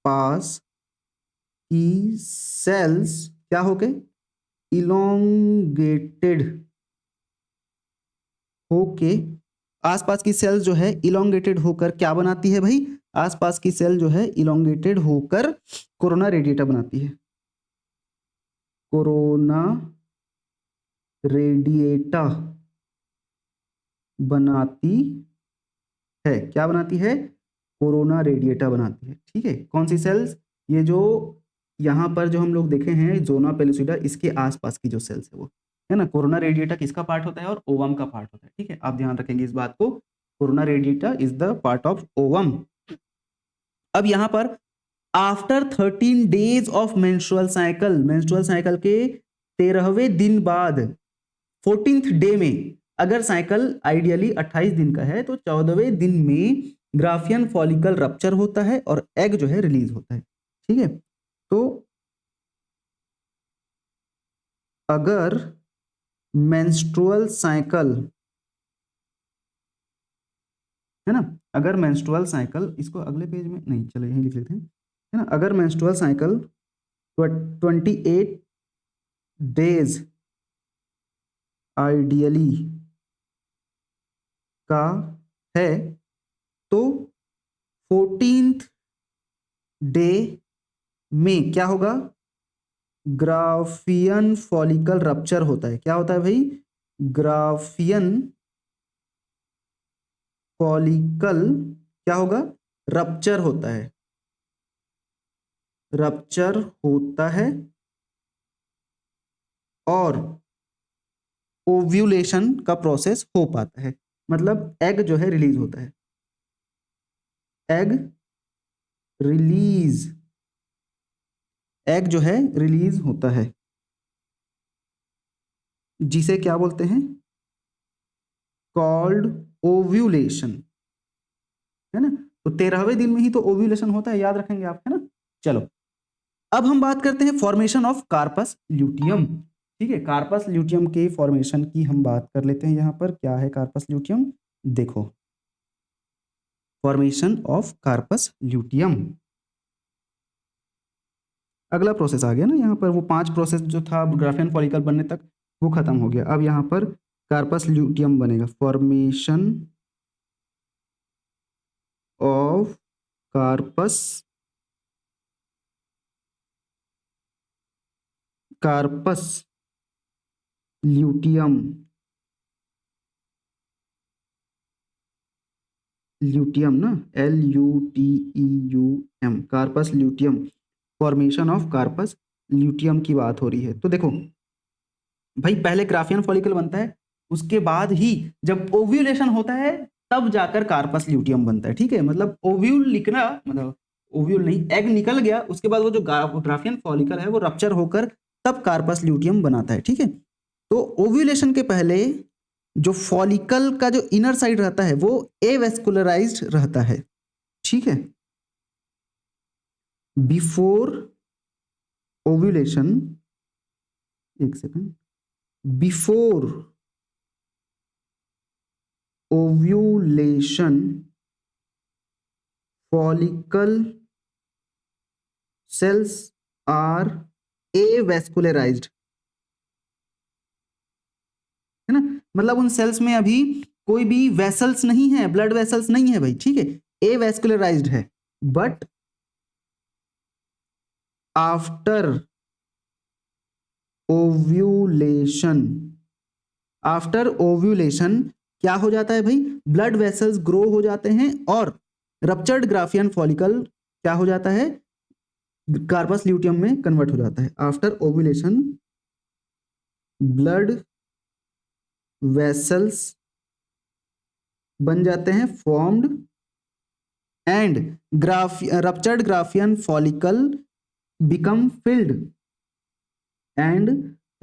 पास की सेल्स क्या हो गए? इलोंगेटेड होके, आसपास की सेल्स जो है इलोंगेटेड होकर क्या बनाती है भाई? आसपास की सेल जो है इलोंगेटेड होकर कोरोना रेडिएटा बनाती है। कोरोना रेडिएटा बनाती है। क्या बनाती है? कोरोना रेडिएटा बनाती है। ठीक है, कौन सी सेल्स? ये जो यहाँ पर जो हम लोग देखे हैं जोना पेलुसिडा, इसके आसपास की जो सेल्स है वो है ना। कोरोना रेडिएटा किसका पार्ट होता है? और ओवम का पार्ट होता है। ठीक है, आप ध्यान रखेंगे इस बात को। Corona radiata is the part of ovum. अब यहाँ पर after 13 days of menstrual cycle के 13वें दिन बाद 14th डे में, अगर साइकिल आइडियली 28 दिन का है तो 14वें दिन में ग्राफियन फॉलिकल रप्चर होता है और एग जो है रिलीज होता है। ठीक है, तो अगर मेंस्ट्रुअल साइकिल है ना, अगर मेंस्ट्रुअल साइकिल, इसको अगले पेज में नहीं, चलो यहीं लिख लेते हैं, है ना। अगर मेंस्ट्रुअल साइकिल 28 डेज आइडियली का है तो 14th डे में क्या होगा? ग्राफियन फॉलिकल रप्चर होता है। क्या होता है भाई? ग्राफियन फॉलिकल क्या होगा? रप्चर होता है। रप्चर होता है और ओव्यूलेशन का प्रोसेस हो पाता है। मतलब एग जो है रिलीज होता है। एग रिलीज, एग जो है रिलीज होता है, जिसे क्या बोलते हैं? कॉल्ड ओव्यूलेशन, है ना। तो 13वें दिन में ही तो ओव्यूलेशन होता है, याद रखेंगे आप, है ना। चलो अब हम बात करते हैं फॉर्मेशन ऑफ कार्पस ल्यूटियम। ठीक है, कार्पस ल्यूटियम के फॉर्मेशन की हम बात कर लेते हैं। यहां पर क्या है कार्पस ल्यूटियम? देखो, फॉर्मेशन ऑफ कार्पस ल्यूटियम, अगला प्रोसेस आ गया ना। यहाँ पर वो 5 प्रोसेस जो था ग्राफियन फॉलिकल बनने तक, वो खत्म हो गया। अब यहाँ पर कार्पस ल्यूटियम बनेगा। Formation of corpus luteum, luteum ना, LUTEUM, corpus luteum, formation of corpus luteum की बात हो रही है। तो देखो भाई, पहले ग्राफियन फॉलिकल बनता है, उसके बाद ही जब ओव्यूलेशन होता है तब जाकर कार्पस ल्यूटियम बनता है। ठीक है, मतलब ओव्यूल लिखना, मतलब ओव्यूल नहीं, एग निकल गया, उसके बाद वो जो ग्राफियन फॉलिकल है वो रप्चर होकर तब कार्पस ल्यूटियम बनाता है। ठीक है, तो ओव्यूलेशन के पहले जो फॉलिकल का जो इनर साइड रहता है वो एवेस्कुलराइज्ड रहता है। ठीक है, बिफोर ओव्यूलेशन, एक second, before ovulation follicle cells are avascularised, है ना। मतलब उन सेल्स में अभी कोई भी वेसल्स नहीं है, ब्लड वेसल्स नहीं है भाई। ठीक है, एवेस्कुलराइज्ड है। But after ovulation, after ovulation क्या हो जाता है भाई? ब्लड वेसल्स ग्रो हो जाते हैं और रप्चर्ड ग्राफियन फॉलिकल क्या हो जाता है? कार्पस ल्यूटियम में कन्वर्ट हो जाता है। आफ्टर ओव्यूलेशन ब्लड वेसल्स बन जाते हैं formed and ruptured Graafian follicle become filled and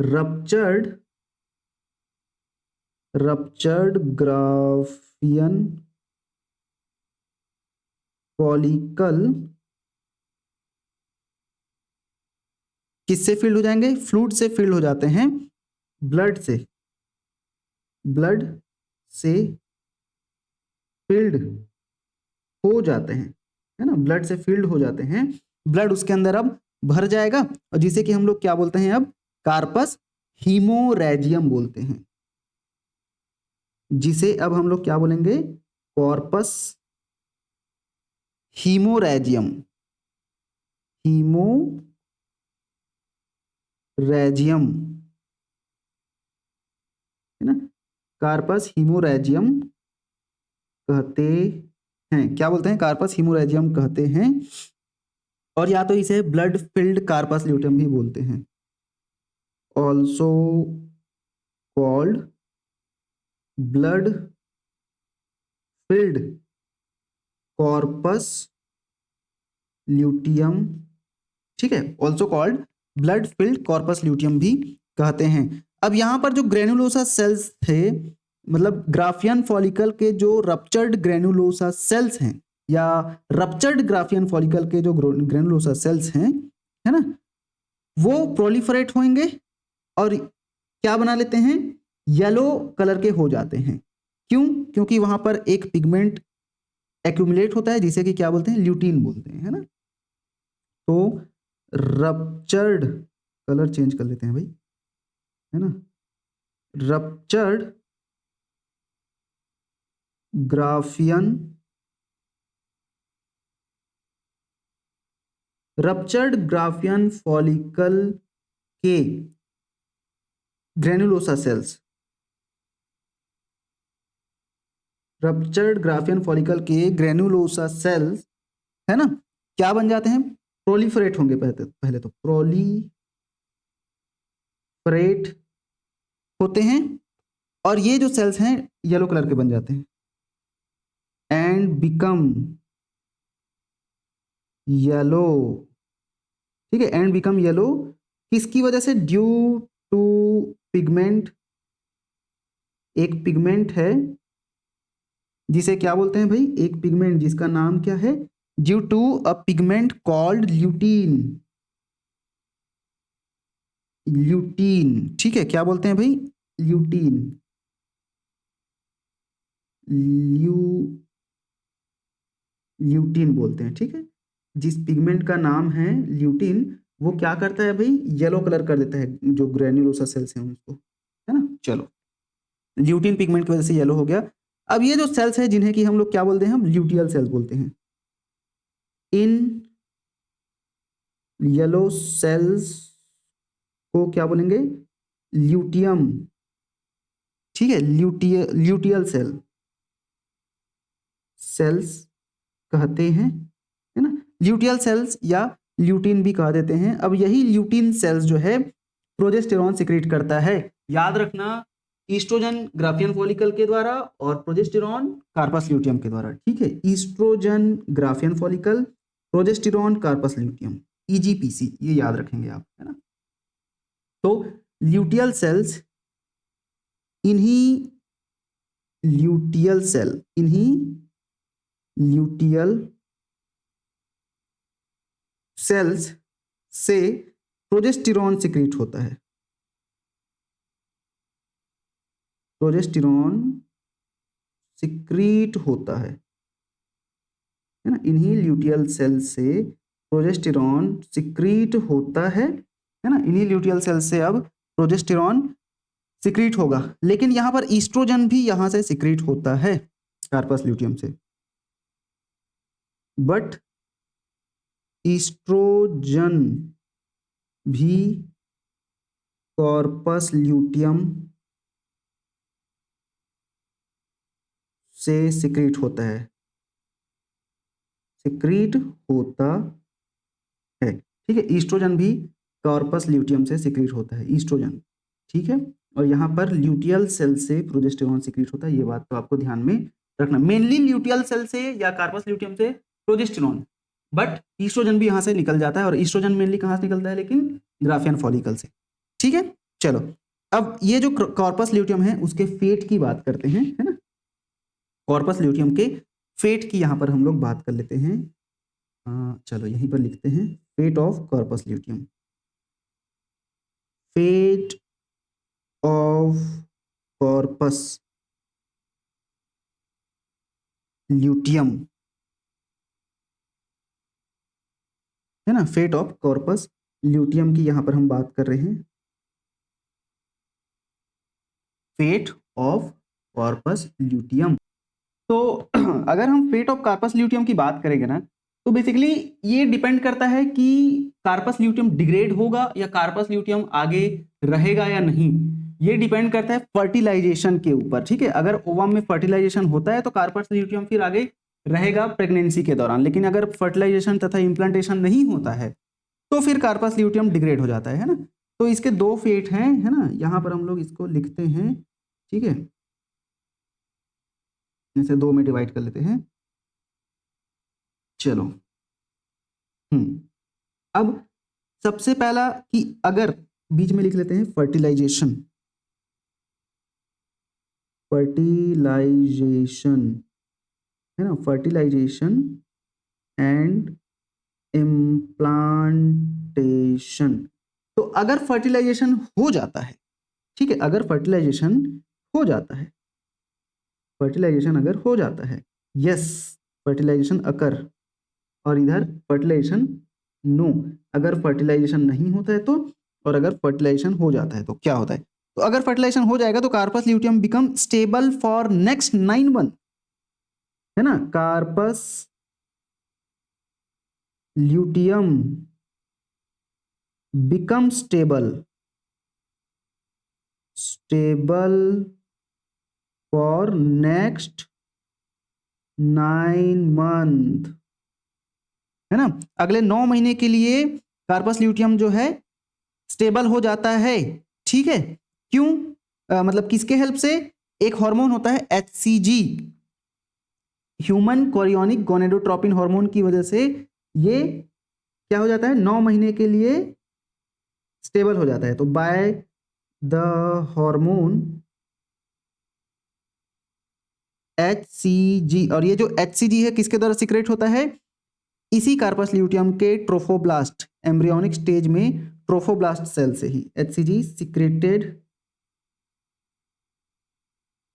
ruptured Graafian follicle किससे फिल्ड हो जाएंगे? फ्लूइड से फिल्ड हो जाते हैं, ब्लड से फिल्ड हो जाते हैं, है ना, ब्लड से फिल्ड हो जाते हैं, ब्लड उसके अंदर अब भर जाएगा और जिसे कि हम लोग क्या बोलते हैं अब? कार्पस हीमोरेजियम बोलते हैं, जिसे अब हम लोग क्या बोलेंगे? कॉर्पस हीमोरेजियम है ना, कार्पस हीमोरेजियम कहते हैं, क्या बोलते हैं? कार्पस हीमोरेजियम कहते हैं, और या तो इसे ब्लड फिल्ड कार्पस ल्यूटियम भी बोलते हैं, also called blood filled corpus luteum, ठीक है, also called blood filled corpus luteum भी कहते हैं। अब यहां पर जो ग्रेनुलोसा सेल्स थे, मतलब ग्राफियन फॉलिकल के जो रप्चर्ड ग्रेनुलोसा सेल्स हैं या रप्चर्ड ग्राफियन फॉलिकल के जो ग्रेनुलोसा सेल्स हैं, है ना, वो प्रोलिफरेट होंगे और क्या बना लेते हैं? येलो कलर के हो जाते हैं। क्यों? क्योंकि वहां पर एक पिगमेंट एक्यूमुलेट होता है जिसे कि क्या बोलते हैं? ल्यूटीन बोलते हैं, है ना। तो रप्चर्ड, कलर चेंज कर लेते हैं भाई, है ना, रप्चर्ड ग्राफियन फॉलिकल के granulosa cells, ruptured Graafian follicle के ग्रेनुलोसा सेल्स, है ना, क्या बन जाते हैं? प्रोलिफरेट होंगे, पहले तो प्रोलिफरेट होते हैं और ये जो सेल्स हैं येलो कलर के बन जाते हैं एंड बिकम येलो, ठीक है, एंड बिकम येलो किसकी वजह से? ड्यू टू पिगमेंट, एक पिगमेंट है जिसे क्या बोलते हैं भाई? एक पिगमेंट जिसका नाम क्या है? Due to a pigment called lutein, ठीक है, क्या बोलते हैं भाई? ल्यूटीन, ल्यूटीन बोलते हैं, ठीक है, जिस पिगमेंट का नाम है ल्यूटीन, वो क्या करता है भाई? येलो कलर कर देता है जो ग्रेन्युलोसा सेल्स हैं उसको, है ना। चलो, ल्यूटीन पिगमेंट की वजह से येलो हो गया। अब ये जो सेल्स है जिन्हें कि हम लोग क्या बोलते हैं? हम ल्यूटियल सेल्स बोलते हैं। इन येलो सेल्स को क्या बोलेंगे? ल्यूटियम, ठीक है, ल्यूटियल सेल्स कहते हैं, है ना, ल्यूटियल सेल्स या ल्यूटीन भी कह देते हैं। अब यही ल्यूटीन सेल्स जो है प्रोजेस्टेरॉन सिक्रीट करता है, याद रखना, ईस्ट्रोजन ग्राफियन फॉलिकल के द्वारा और प्रोजेस्टेरॉन कार्पस ल्यूटियम के द्वारा, ठीक है, oestrogen Graafian follicle, progesterone corpus luteum, EGPC, ये याद रखेंगे आप, है ना। तो ल्यूटियल सेल्स, इन्हीं ल्यूटियल सेल्स से प्रोजेस्टेरॉन सिक्रीट होता है, प्रोजेस्टेरॉन सिक्रीट होता है ना, इन्हीं ल्यूटियल सेल से प्रोजेस्टेरॉन सिक्रीट होता है ना, इन्हीं ल्यूटियल सेल से अब प्रोजेस्टेरॉन सिक्रीट होगा। लेकिन यहां पर ईस्ट्रोजन भी यहां से सिक्रीट होता है कार्पस ल्यूटियम से, बट ईस्ट्रोजन भी कॉर्पस ल्यूटियम से सिक्रीट होता है, सिक्रीट होता है, ठीक है, ईस्ट्रोजन भी कॉर्पस ल्यूटियम से सिक्रीट होता है, ईस्ट्रोजन, ठीक है। और यहाँ पर ल्यूटियल सेल से प्रोजेस्टेरॉन सीक्रेट होता है, ये बात तो आपको ध्यान में रखना। मेनली ल्यूटियल सेल से या कार्पस ल्यूटियम से प्रोजेस्टेरॉन, बट ईस्ट्रोजन भी यहाँ से निकल जाता है, और ईस्ट्रोजन मेनली कहाँ से निकलता है, लेकिन ग्राफियन फॉलिकल से। ठीक है, चलो अब ये जो कॉर्पस ल्यूटियम है उसके फेट की बात करते हैं, है ना। कॉर्पस ल्यूटियम के फेट की यहाँ पर हम लोग बात कर लेते हैं। चलो यहीं पर लिखते हैं, fate of corpus luteum. Fate of corpus luteum, है ना। फेट ऑफ कॉर्पस ल्यूटियम की यहां पर हम बात कर रहे हैं। Fate of corpus luteum. तो अगर हम फेट ऑफ कार्पस ल्यूटियम की बात करेंगे ना, तो बेसिकली ये डिपेंड करता है कि कार्पस ल्यूटियम डिग्रेड होगा या कार्पस ल्यूटियम आगे रहेगा या नहीं। ये डिपेंड करता है फर्टिलाइजेशन के ऊपर। ठीक है, अगर ओवम में फर्टिलाइजेशन होता है तो कार्पस ल्यूटियम फिर आगे रहेगा प्रेगनेंसी के दौरान, लेकिन अगर फर्टिलाइजेशन तथा इम्प्लांटेशन नहीं होता है तो फिर कार्पस ल्यूटियम डिग्रेड हो जाता है ना। तो इसके दो फेट हैं, है ना। यहां पर हम लोग इसको लिखते हैं, ठीक है, इसे दो में डिवाइड कर लेते हैं। चलो अब सबसे पहला कि अगर बीच में लिख लेते हैं फर्टिलाइजेशन, फर्टिलाइजेशन, है ना, फर्टिलाइजेशन एंड इम्प्लांटेशन। तो अगर फर्टिलाइजेशन हो जाता है, ठीक है, अगर फर्टिलाइजेशन हो जाता है, फर्टिलाइजेशन अगर हो जाता है, यस, फर्टिलाइजेशन अकर, और इधर फर्टिलाइजेशन नो। अगर फर्टिलाइजेशन नहीं होता है तो, और अगर फर्टिलाइजेशन हो जाता है तो क्या होता है। तो अगर फर्टिलाइजेशन हो जाएगा तो corpus luteum become stable for next 9 month, है ना। Corpus luteum become stable for next 9 month, है ना। अगले 9 महीने के लिए कार्पस ल्यूटियम जो है स्टेबल हो जाता है। ठीक है, क्यों, मतलब किसके हेल्प से, एक हार्मोन होता है HCG, human chorionic gonadotropin hormone की वजह से ये क्या हो जाता है, 9 महीने के लिए स्टेबल हो जाता है। तो बाय द हार्मोन HCG, और ये जो HCG है किसके द्वारा सीक्रेट होता है, इसी कार्पस ल्यूटियम के ट्रोफोब्लास्ट एम्ब्रियोनिक स्टेज में ट्रोफोब्लास्ट सेल से ही HCG secreted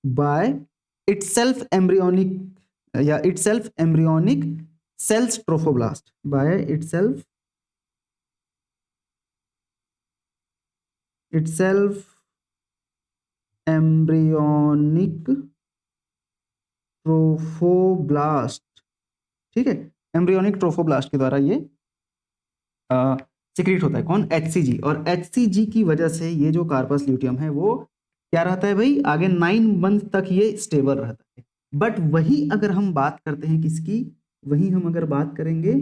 by itself embryonic या itself embryonic cells trophoblast, by itself embryonic trophoblast. ठीक है, एम्ब्रियोनिक ट्रोफोब्लास्ट के द्वारा ये सीक्रेट होता है, कौन, HCG। और HCG की वजह से ये जो कार्पस ल्यूटियम है वो क्या रहता है भाई, आगे 9 मंथ तक ये स्टेबल रहता है। बट वही अगर हम बात करते हैं किसकी, वही हम अगर बात करेंगे,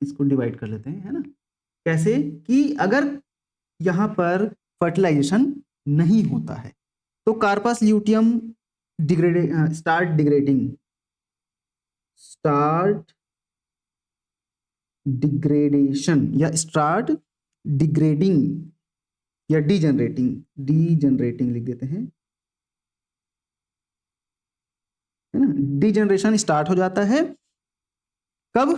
इसको डिवाइड कर लेते हैं, है ना। कैसे कि अगर यहाँ पर फर्टिलाइजेशन नहीं होता है तो कार्पस ल्यूटियम स्टार्ट डिग्रेडेशन या स्टार्ट डिग्रेडिंग या डीजनरेटिंग लिख देते हैं, है ना। डीजनरेशन स्टार्ट हो जाता है कब,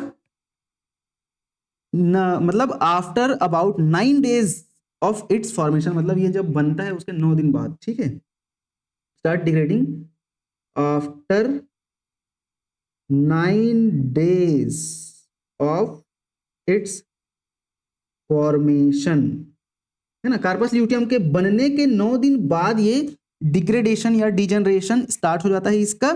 मतलब after about 9 days of its formation, मतलब ये जब बनता है उसके 9 दिन बाद। ठीक है, start degrading after 9 days of its formation, है ना। कार्पस ल्यूटियम के बनने के 9 दिन बाद ये डिग्रेडेशन या डिजनरेशन स्टार्ट हो जाता है इसका।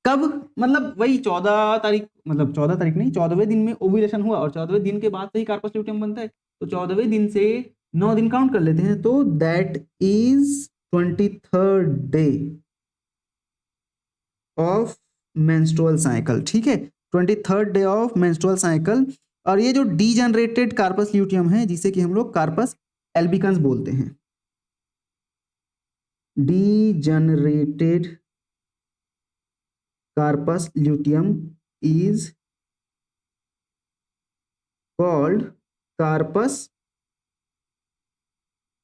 कब, मतलब वही 14 तारीख, मतलब 14 तारीख नहीं, 14वें दिन में ओव्यूलेशन हुआ और 14वें दिन के बाद से ही कार्पस ल्यूटियम बनता है। तो 14वें दिन से 9 दिन काउंट कर लेते हैं, तो that is 23rd day of menstrual cycle. ठीक है, 23rd day of menstrual cycle. और ये जो डीजनरेटेड कार्पस ल्यूटियम है जिसे कि हम लोग कार्पस एल्बिकन्स बोलते हैं, degenerated carpus luteum is called carpus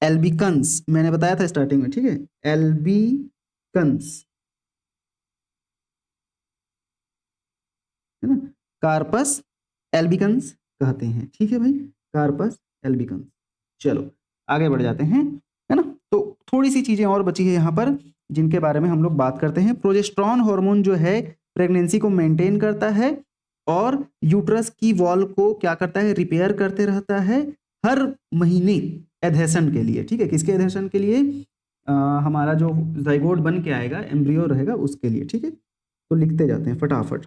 albicans। मैंने बताया था स्टार्टिंग में, ठीक है, albicans, है ना, कार्पस एल्बिकन्स कहते हैं, ठीक है भाई, कार्पस एल्बिकन्स। चलो आगे बढ़ जाते हैं, है ना। तो थोड़ी सी चीजें और बची है यहाँ पर जिनके बारे में हम लोग बात करते हैं। प्रोजेस्टेरॉन हार्मोन जो है प्रेगनेंसी को मेंटेन करता है और यूट्रस की वॉल को क्या करता है, रिपेयर करते रहता है हर महीने एडहेशन के लिए, ठीक है, किसके एडहेशन के लिए, हमारा जो जाइगोट बन के आएगा, एम्ब्रियो रहेगा उसके लिए, ठीक है। तो लिखते जाते हैं फटाफट।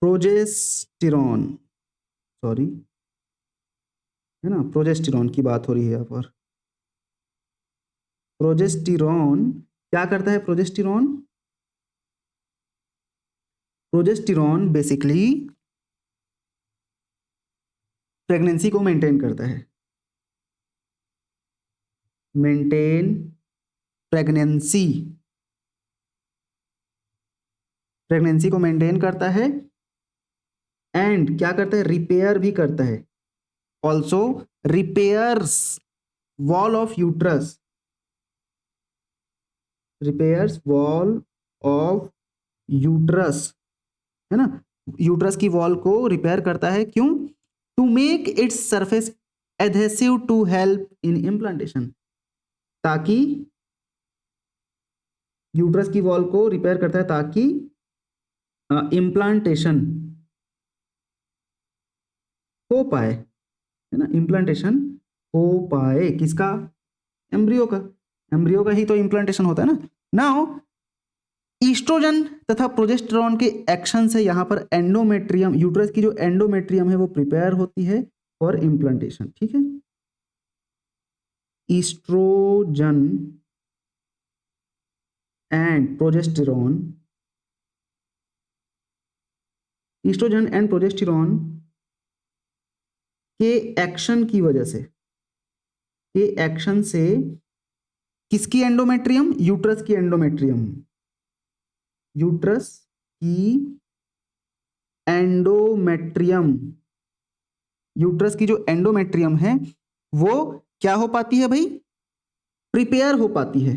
प्रोजेस्टेरॉन, सॉरी, है ना, प्रोजेस्टेरॉन की बात हो रही है यहाँ पर। प्रोजेस्टेरॉन क्या करता है, प्रोजेस्टेरॉन, प्रोजेस्टेरॉन बेसिकली प्रेगनेंसी को मेंटेन करता है, मेंटेन प्रेगनेंसी, प्रेगनेंसी को मेंटेन करता है एंड क्या करता है, रिपेयर भी करता है, also repairs wall of uterus, repairs wall of uterus, है ना, यूट्रस की वॉल को रिपेयर करता है, क्यों, to make its surface adhesive to help in implantation, ताकि यूट्रस की वॉल को रिपेयर करता है ताकि इम्प्लांटेशन हो पाए, है ना, इम्प्लांटेशन हो पाए, किसका, एम्ब्रियो का, एम्ब्रियो का ही तो इम्प्लांटेशन होता है ना। नाउ ईस्ट्रोजन तथा प्रोजेस्टेरॉन के एक्शन से यहाँ पर एंडोमेट्रियम, यूट्रस की जो एंडोमेट्रियम है वो प्रिपेयर होती है फॉर इम्प्लांटेशन, ठीक है। Estrogen and progesterone, estrogen and progesterone के एक्शन की वजह से, के एक्शन से किसकी एंडोमेट्रियम, यूट्रस की एंडोमेट्रियम, यूट्रस की एंडोमेट्रियम, यूट्रस की जो एंडोमेट्रियम है वो क्या हो पाती है भाई, प्रिपेयर हो पाती है,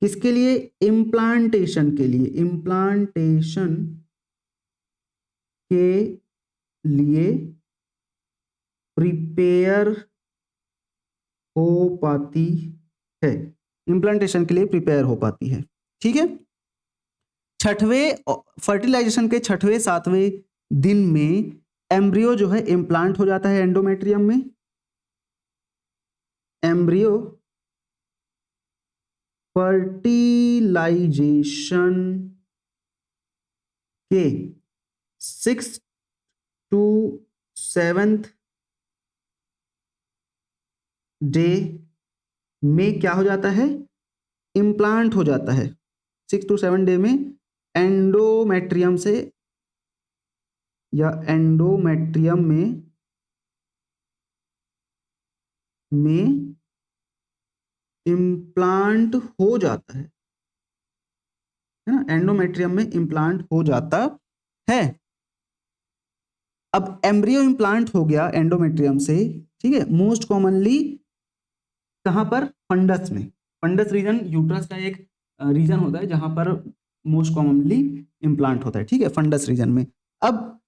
किसके लिए, इम्प्लांटेशन के लिए, इम्प्लांटेशन के लिए प्रिपेयर हो पाती है, इम्प्लांटेशन के लिए प्रिपेयर हो पाती है, ठीक है। छठवें फर्टिलाइजेशन के छठवें सातवें दिन में एम्ब्रियो जो है इम्प्लांट हो जाता है एंडोमेट्रियम में, एम्ब्रियो फर्टिलाइजेशन के 6th to 7th डे में क्या हो जाता है, इम्प्लांट हो जाता है, 6 to 7 डे में एंडोमेट्रियम से या एंडोमेट्रियम में इम्प्लांट हो जाता है ना, एंडोमेट्रियम में इम्प्लांट हो जाता है। अब एम्ब्रियो इम्प्लांट हो गया एंडोमेट्रियम से, ठीक है, मोस्ट कॉमनली कहां पर, फंडस में, फंडस रीजन यूट्रस का एक रीजन होता है जहां पर मोस्ट कॉमनली इम्प्लांट होता है, ठीक है, फंडस रीजन में। अब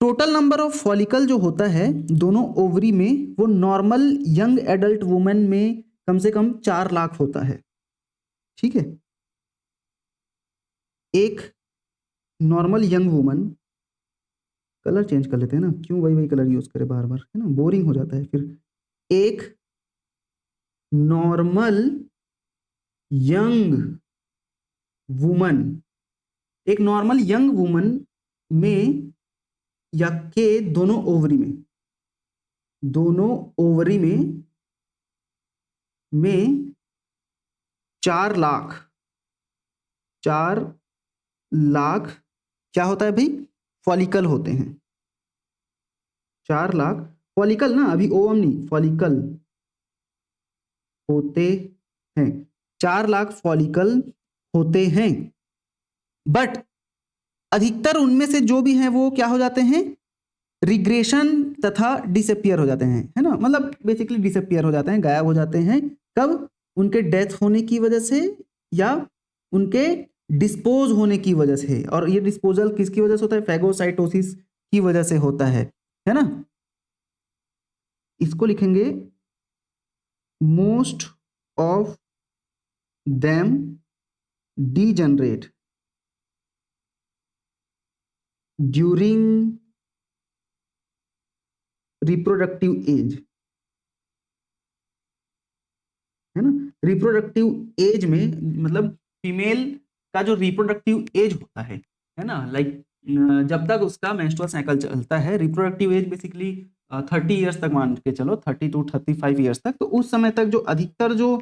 टोटल नंबर ऑफ फॉलिकल जो होता है दोनों ओवरी में वो नॉर्मल यंग एडल्ट वुमेन में कम से कम 4 लाख होता है, ठीक है। एक normal young woman, colour change कर लेते हैं ना, क्यों वही वही कलर यूज करे बार बार, है ना, बोरिंग हो जाता है फिर। एक नॉर्मल यंग वुमन, एक नॉर्मल यंग वुमन में या के दोनों ओवरी में, दोनों ओवरी में 4 लाख, 4 लाख क्या होता है भाई, फॉलिकल होते हैं, 4 लाख फॉलिकल ना, अभी ओवम नहीं, फॉलिकल होते हैं, 4 लाख फॉलिकल होते हैं, बट अधिकतर उनमें से जो भी हैं वो क्या हो जाते हैं, रिग्रेशन तथा डिसअपियर हो जाते हैं, है ना, मतलब बेसिकली डिसअपियर हो जाते हैं, गायब हो जाते हैं। कब? उनके डेथ होने की वजह से या उनके डिस्पोज होने की वजह से। और ये डिस्पोजल किसकी वजह से होता है? फैगोसाइटोसिस की वजह से होता है ना। इसको लिखेंगे most of them degenerate during reproductive age, है ना। रिप्रोडक्टिव एज में मतलब फीमेल का जो रिप्रोडक्टिव एज होता है ना, लाइक जब तक उसका मेंस्ट्रुअल साइकिल चलता है, रिप्रोडक्टिव एज बेसिकली 30 ईयर्स तक मान के चलो, 30 to 35 ईयर्स तक, तो उस समय तक जो अधिकतर जो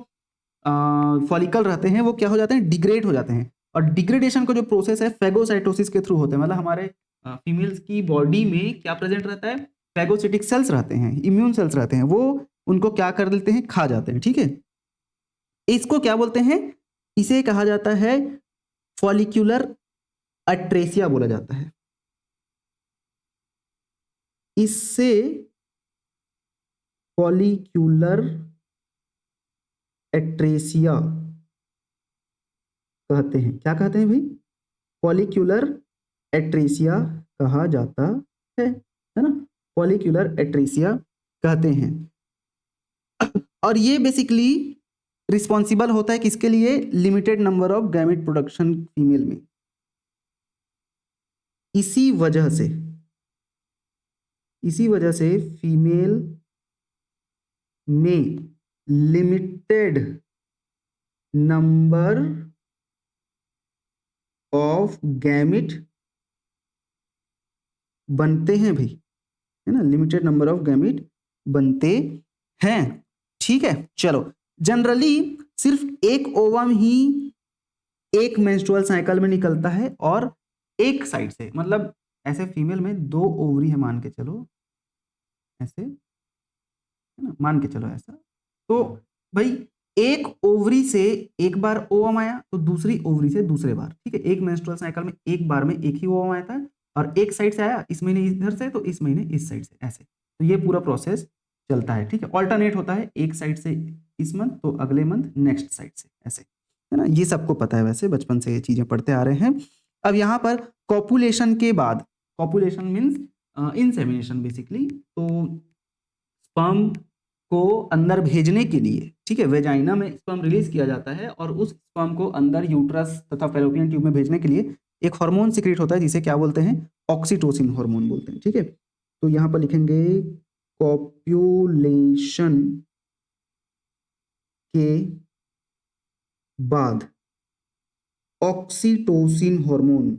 फॉलिकल रहते हैं वो क्या हो जाते हैं, डिग्रेड हो जाते हैं। और डिग्रेडेशन का जो प्रोसेस है फैगोसाइटोसिस के थ्रू होता है, मतलब हमारे फीमेल्स की बॉडी में क्या प्रेजेंट रहता है, फैगोसिटिक सेल्स रहते हैं, इम्यून सेल्स रहते हैं, वो उनको क्या कर देते हैं, खा जाते हैं, ठीक है। इसको क्या बोलते हैं? इसे कहा जाता है फॉलिक्यूलर अट्रेसिया बोला जाता है। इससे फॉलिक्यूलर एट्रेसिया कहते हैं। क्या कहते हैं भाई? फॉलिक्यूलर एट्रेसिया कहा जाता है ना, फॉलिक्यूलर एट्रेसिया कहते हैं। और ये बेसिकली रिस्पॉन्सिबल होता है किसके लिए? Limited number of gamete production female में। इसी वजह से फीमेल में लिमिटेड नंबर ऑफ गैमेट बनते हैं भाई, है ना, लिमिटेड नंबर ऑफ गैमेट बनते हैं, ठीक है। चलो, जनरली सिर्फ एक ओवम ही एक मेंस्ट्रुअल साइकिल में निकलता है, और एक साइड से, मतलब ऐसे फीमेल में 2 ओवरी है मान के चलो, ऐसे, है ना, मान के चलो ऐसा। तो भाई एक ओवरी से एक बार ओवम आया, तो दूसरी ओवरी से दूसरे बार, ठीक है। एक मेंस्ट्रुअल साइकिल में एक बार में एक ही ओवम आया था, और एक साइड से आया, इस महीने इधर से, तो इस महीने इस साइड से, ऐसे। तो ये पूरा प्रोसेस चलता है, ठीक है। ऑल्टरनेट होता है, एक साइड से इस मंथ तो अगले मंथ नेक्स्ट साइड से, ऐसे, है ना। ये सबको पता है, वैसे बचपन से ये चीजें पढ़ते आ रहे हैं। अब यहाँ पर कॉपुलेशन के बाद, कॉपुलेशन मीन्स इंसेमिनेशन बेसिकली, तो स्पर्म को अंदर भेजने के लिए, ठीक है, वेजाइना में स्पर्म रिलीज किया जाता है, और उस स्पर्म को अंदर यूट्रस तथा फैलोपियन ट्यूब में भेजने के लिए एक हार्मोन सीक्रेट होता है, जिसे क्या बोलते हैं? ऑक्सीटोसिन हार्मोन बोलते हैं, ठीक है। तो यहाँ पर लिखेंगे कॉप्यूलेशन के बाद ऑक्सीटोसिन हार्मोन,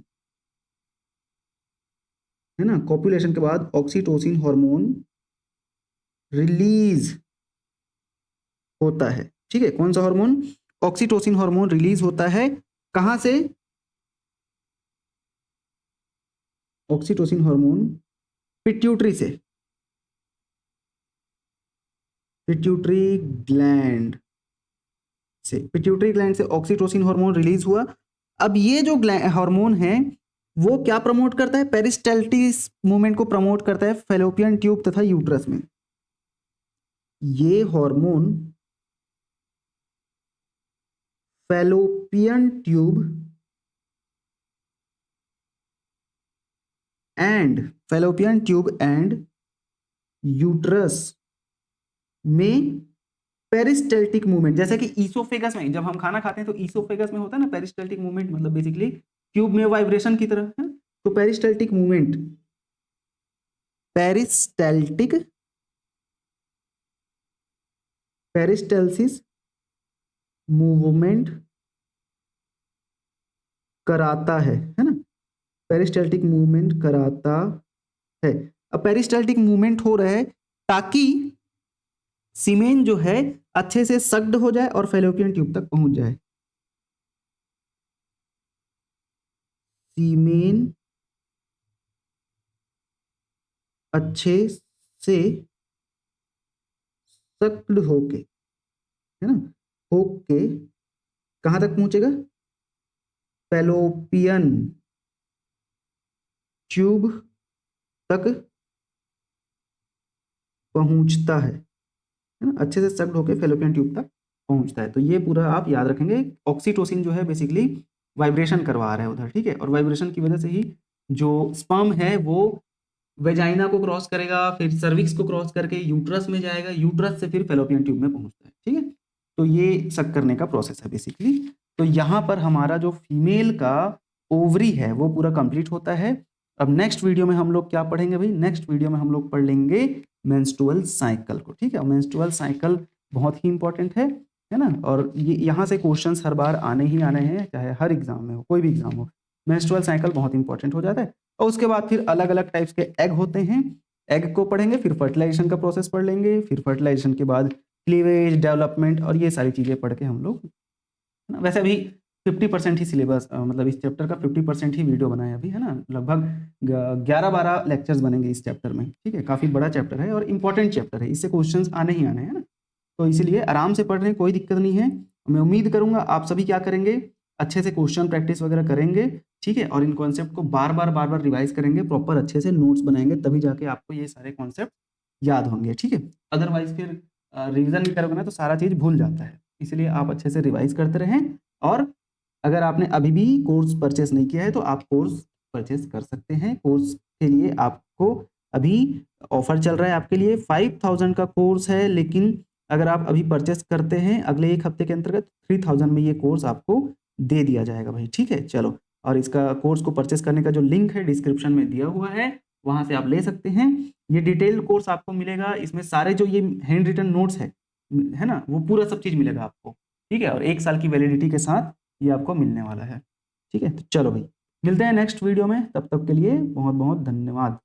है ना, कॉप्यूलेशन के बाद ऑक्सीटोसिन हार्मोन रिलीज होता है, ठीक है। कौन सा हार्मोन? ऑक्सीटोसिन हार्मोन रिलीज होता है, कहां से? ऑक्सीटोसिन हार्मोन पिट्यूटरी से, पिट्यूटरी ग्लैंड से, पिट्यूटरी ग्लैंड से ऑक्सीटोसिन हार्मोन रिलीज हुआ। अब ये जो हार्मोन है वो क्या प्रमोट करता है? पेरिस्टाल्टिस मूवमेंट को प्रमोट करता है फैलोपियन ट्यूब तथा यूट्रस में। ये hormone fallopian tube and uterus में पेरिस्टल्टिक मूवमेंट, जैसे कि ईसोफेगस में जब हम खाना खाते हैं तो ईसोफेगस में होता है ना पेरिस्टल्टिक मूवमेंट, मतलब बेसिकली ट्यूब में वाइब्रेशन की तरह है। तो पेरिस्टल्टिक मूवमेंट, पेरिस्टल्सिस मूवमेंट कराता है ना, पेरिस्टल्टिक मूवमेंट कराता है। अब पेरिस्टल्टिक मूवमेंट हो रहा है ताकि सीमेन जो है अच्छे से सक्ड हो जाए और फैलोपियन ट्यूब तक पहुंच जाए। सीमेन अच्छे से सक्ड होके है ना, होके कहाँ तक पहुंचेगा, फैलोपियन ट्यूब तक पहुंचता है ना, अच्छे से सक्ड होके फैलोपियन ट्यूब तक पहुंचता है। तो ये पूरा आप याद रखेंगे। ऑक्सीटोसिन जो है बेसिकली वाइब्रेशन करवा रहा है उधर, ठीक है, और वाइब्रेशन की वजह से ही जो स्पर्म है वो वेजाइना को क्रॉस करेगा, फिर सर्विक्स को क्रॉस करके यूट्रस में जाएगा, यूट्रस से फिर फैलोपियन ट्यूब में पहुंचता है, ठीक है। तो ये सक करने का प्रोसेस है बेसिकली। तो यहाँ पर हमारा जो फीमेल का ओवरी है वो पूरा कंप्लीट होता है। अब नेक्स्ट वीडियो में हम लोग क्या पढ़ेंगे भाई, नेक्स्ट वीडियो में हम लोग पढ़ लेंगे मेंस्ट्रुअल साइकिल को, ठीक है। मेंस्ट्रुअल साइकिल बहुत ही इंपॉर्टेंट है ना, और ये यहाँ से क्वेश्चंस हर बार आने ही आने हैं, चाहे हर एग्जाम में हो, कोई भी एग्जाम हो, मेंस्ट्रुअल साइकिल बहुत इंपॉर्टेंट हो जाता है। और उसके बाद फिर अलग अलग टाइप्स के एग होते हैं, एग को पढ़ेंगे, फिर फर्टिलाइजेशन का प्रोसेस पढ़ लेंगे, फिर फर्टिलाइजेशन के बाद क्लीवेज, डेवलपमेंट, और ये सारी चीज़ें पढ़ के हम लोग, है ना। वैसे अभी 50% ही सिलेबस, मतलब इस चैप्टर का 50% ही वीडियो बनाए अभी, है ना। लगभग 11-12 लेक्चर्स बनेंगे इस चैप्टर में, ठीक है। काफ़ी बड़ा चैप्टर है और इंपॉर्टेंट चैप्टर है, इससे क्वेश्चंस आने ही आने हैं ना। तो इसीलिए आराम से पढ़ रहे हैं, कोई दिक्कत नहीं है। मैं उम्मीद करूंगा आप सभी क्या करेंगे, अच्छे से क्वेश्चन प्रैक्टिस वगैरह करेंगे, ठीक है, और इन कॉन्सेप्ट को बार बार रिवाइज करेंगे, प्रॉपर अच्छे से नोट्स बनाएंगे, तभी जाके आपको ये सारे कॉन्सेप्ट याद होंगे, ठीक है। अदरवाइज फिर रिविजन नहीं करोगे ना तो सारा चीज़ भूल जाता है, इसलिए आप अच्छे से रिवाइज करते रहें। और अगर आपने अभी भी कोर्स परचेस नहीं किया है तो आप कोर्स परचेस कर सकते हैं। कोर्स के लिए आपको अभी ऑफर चल रहा है, आपके लिए 5000 का कोर्स है, लेकिन अगर आप अभी परचेस करते हैं अगले 1 हफ्ते के अंतर्गत 3000 में ये कोर्स आपको दे दिया जाएगा भाई, ठीक है। चलो, और इसका कोर्स को परचेस करने का जो लिंक है डिस्क्रिप्शन में दिया हुआ है, वहां से आप ले सकते हैं। ये डिटेल कोर्स आपको मिलेगा, इसमें सारे जो ये हैंड रिटन नोट्स है ना, वो पूरा सब चीज़ मिलेगा आपको, ठीक है, और 1 साल की वैलिडिटी के साथ ये आपको मिलने वाला है, ठीक है। तो चलो भाई, मिलते हैं नेक्स्ट वीडियो में, तब तक के लिए बहुत बहुत धन्यवाद।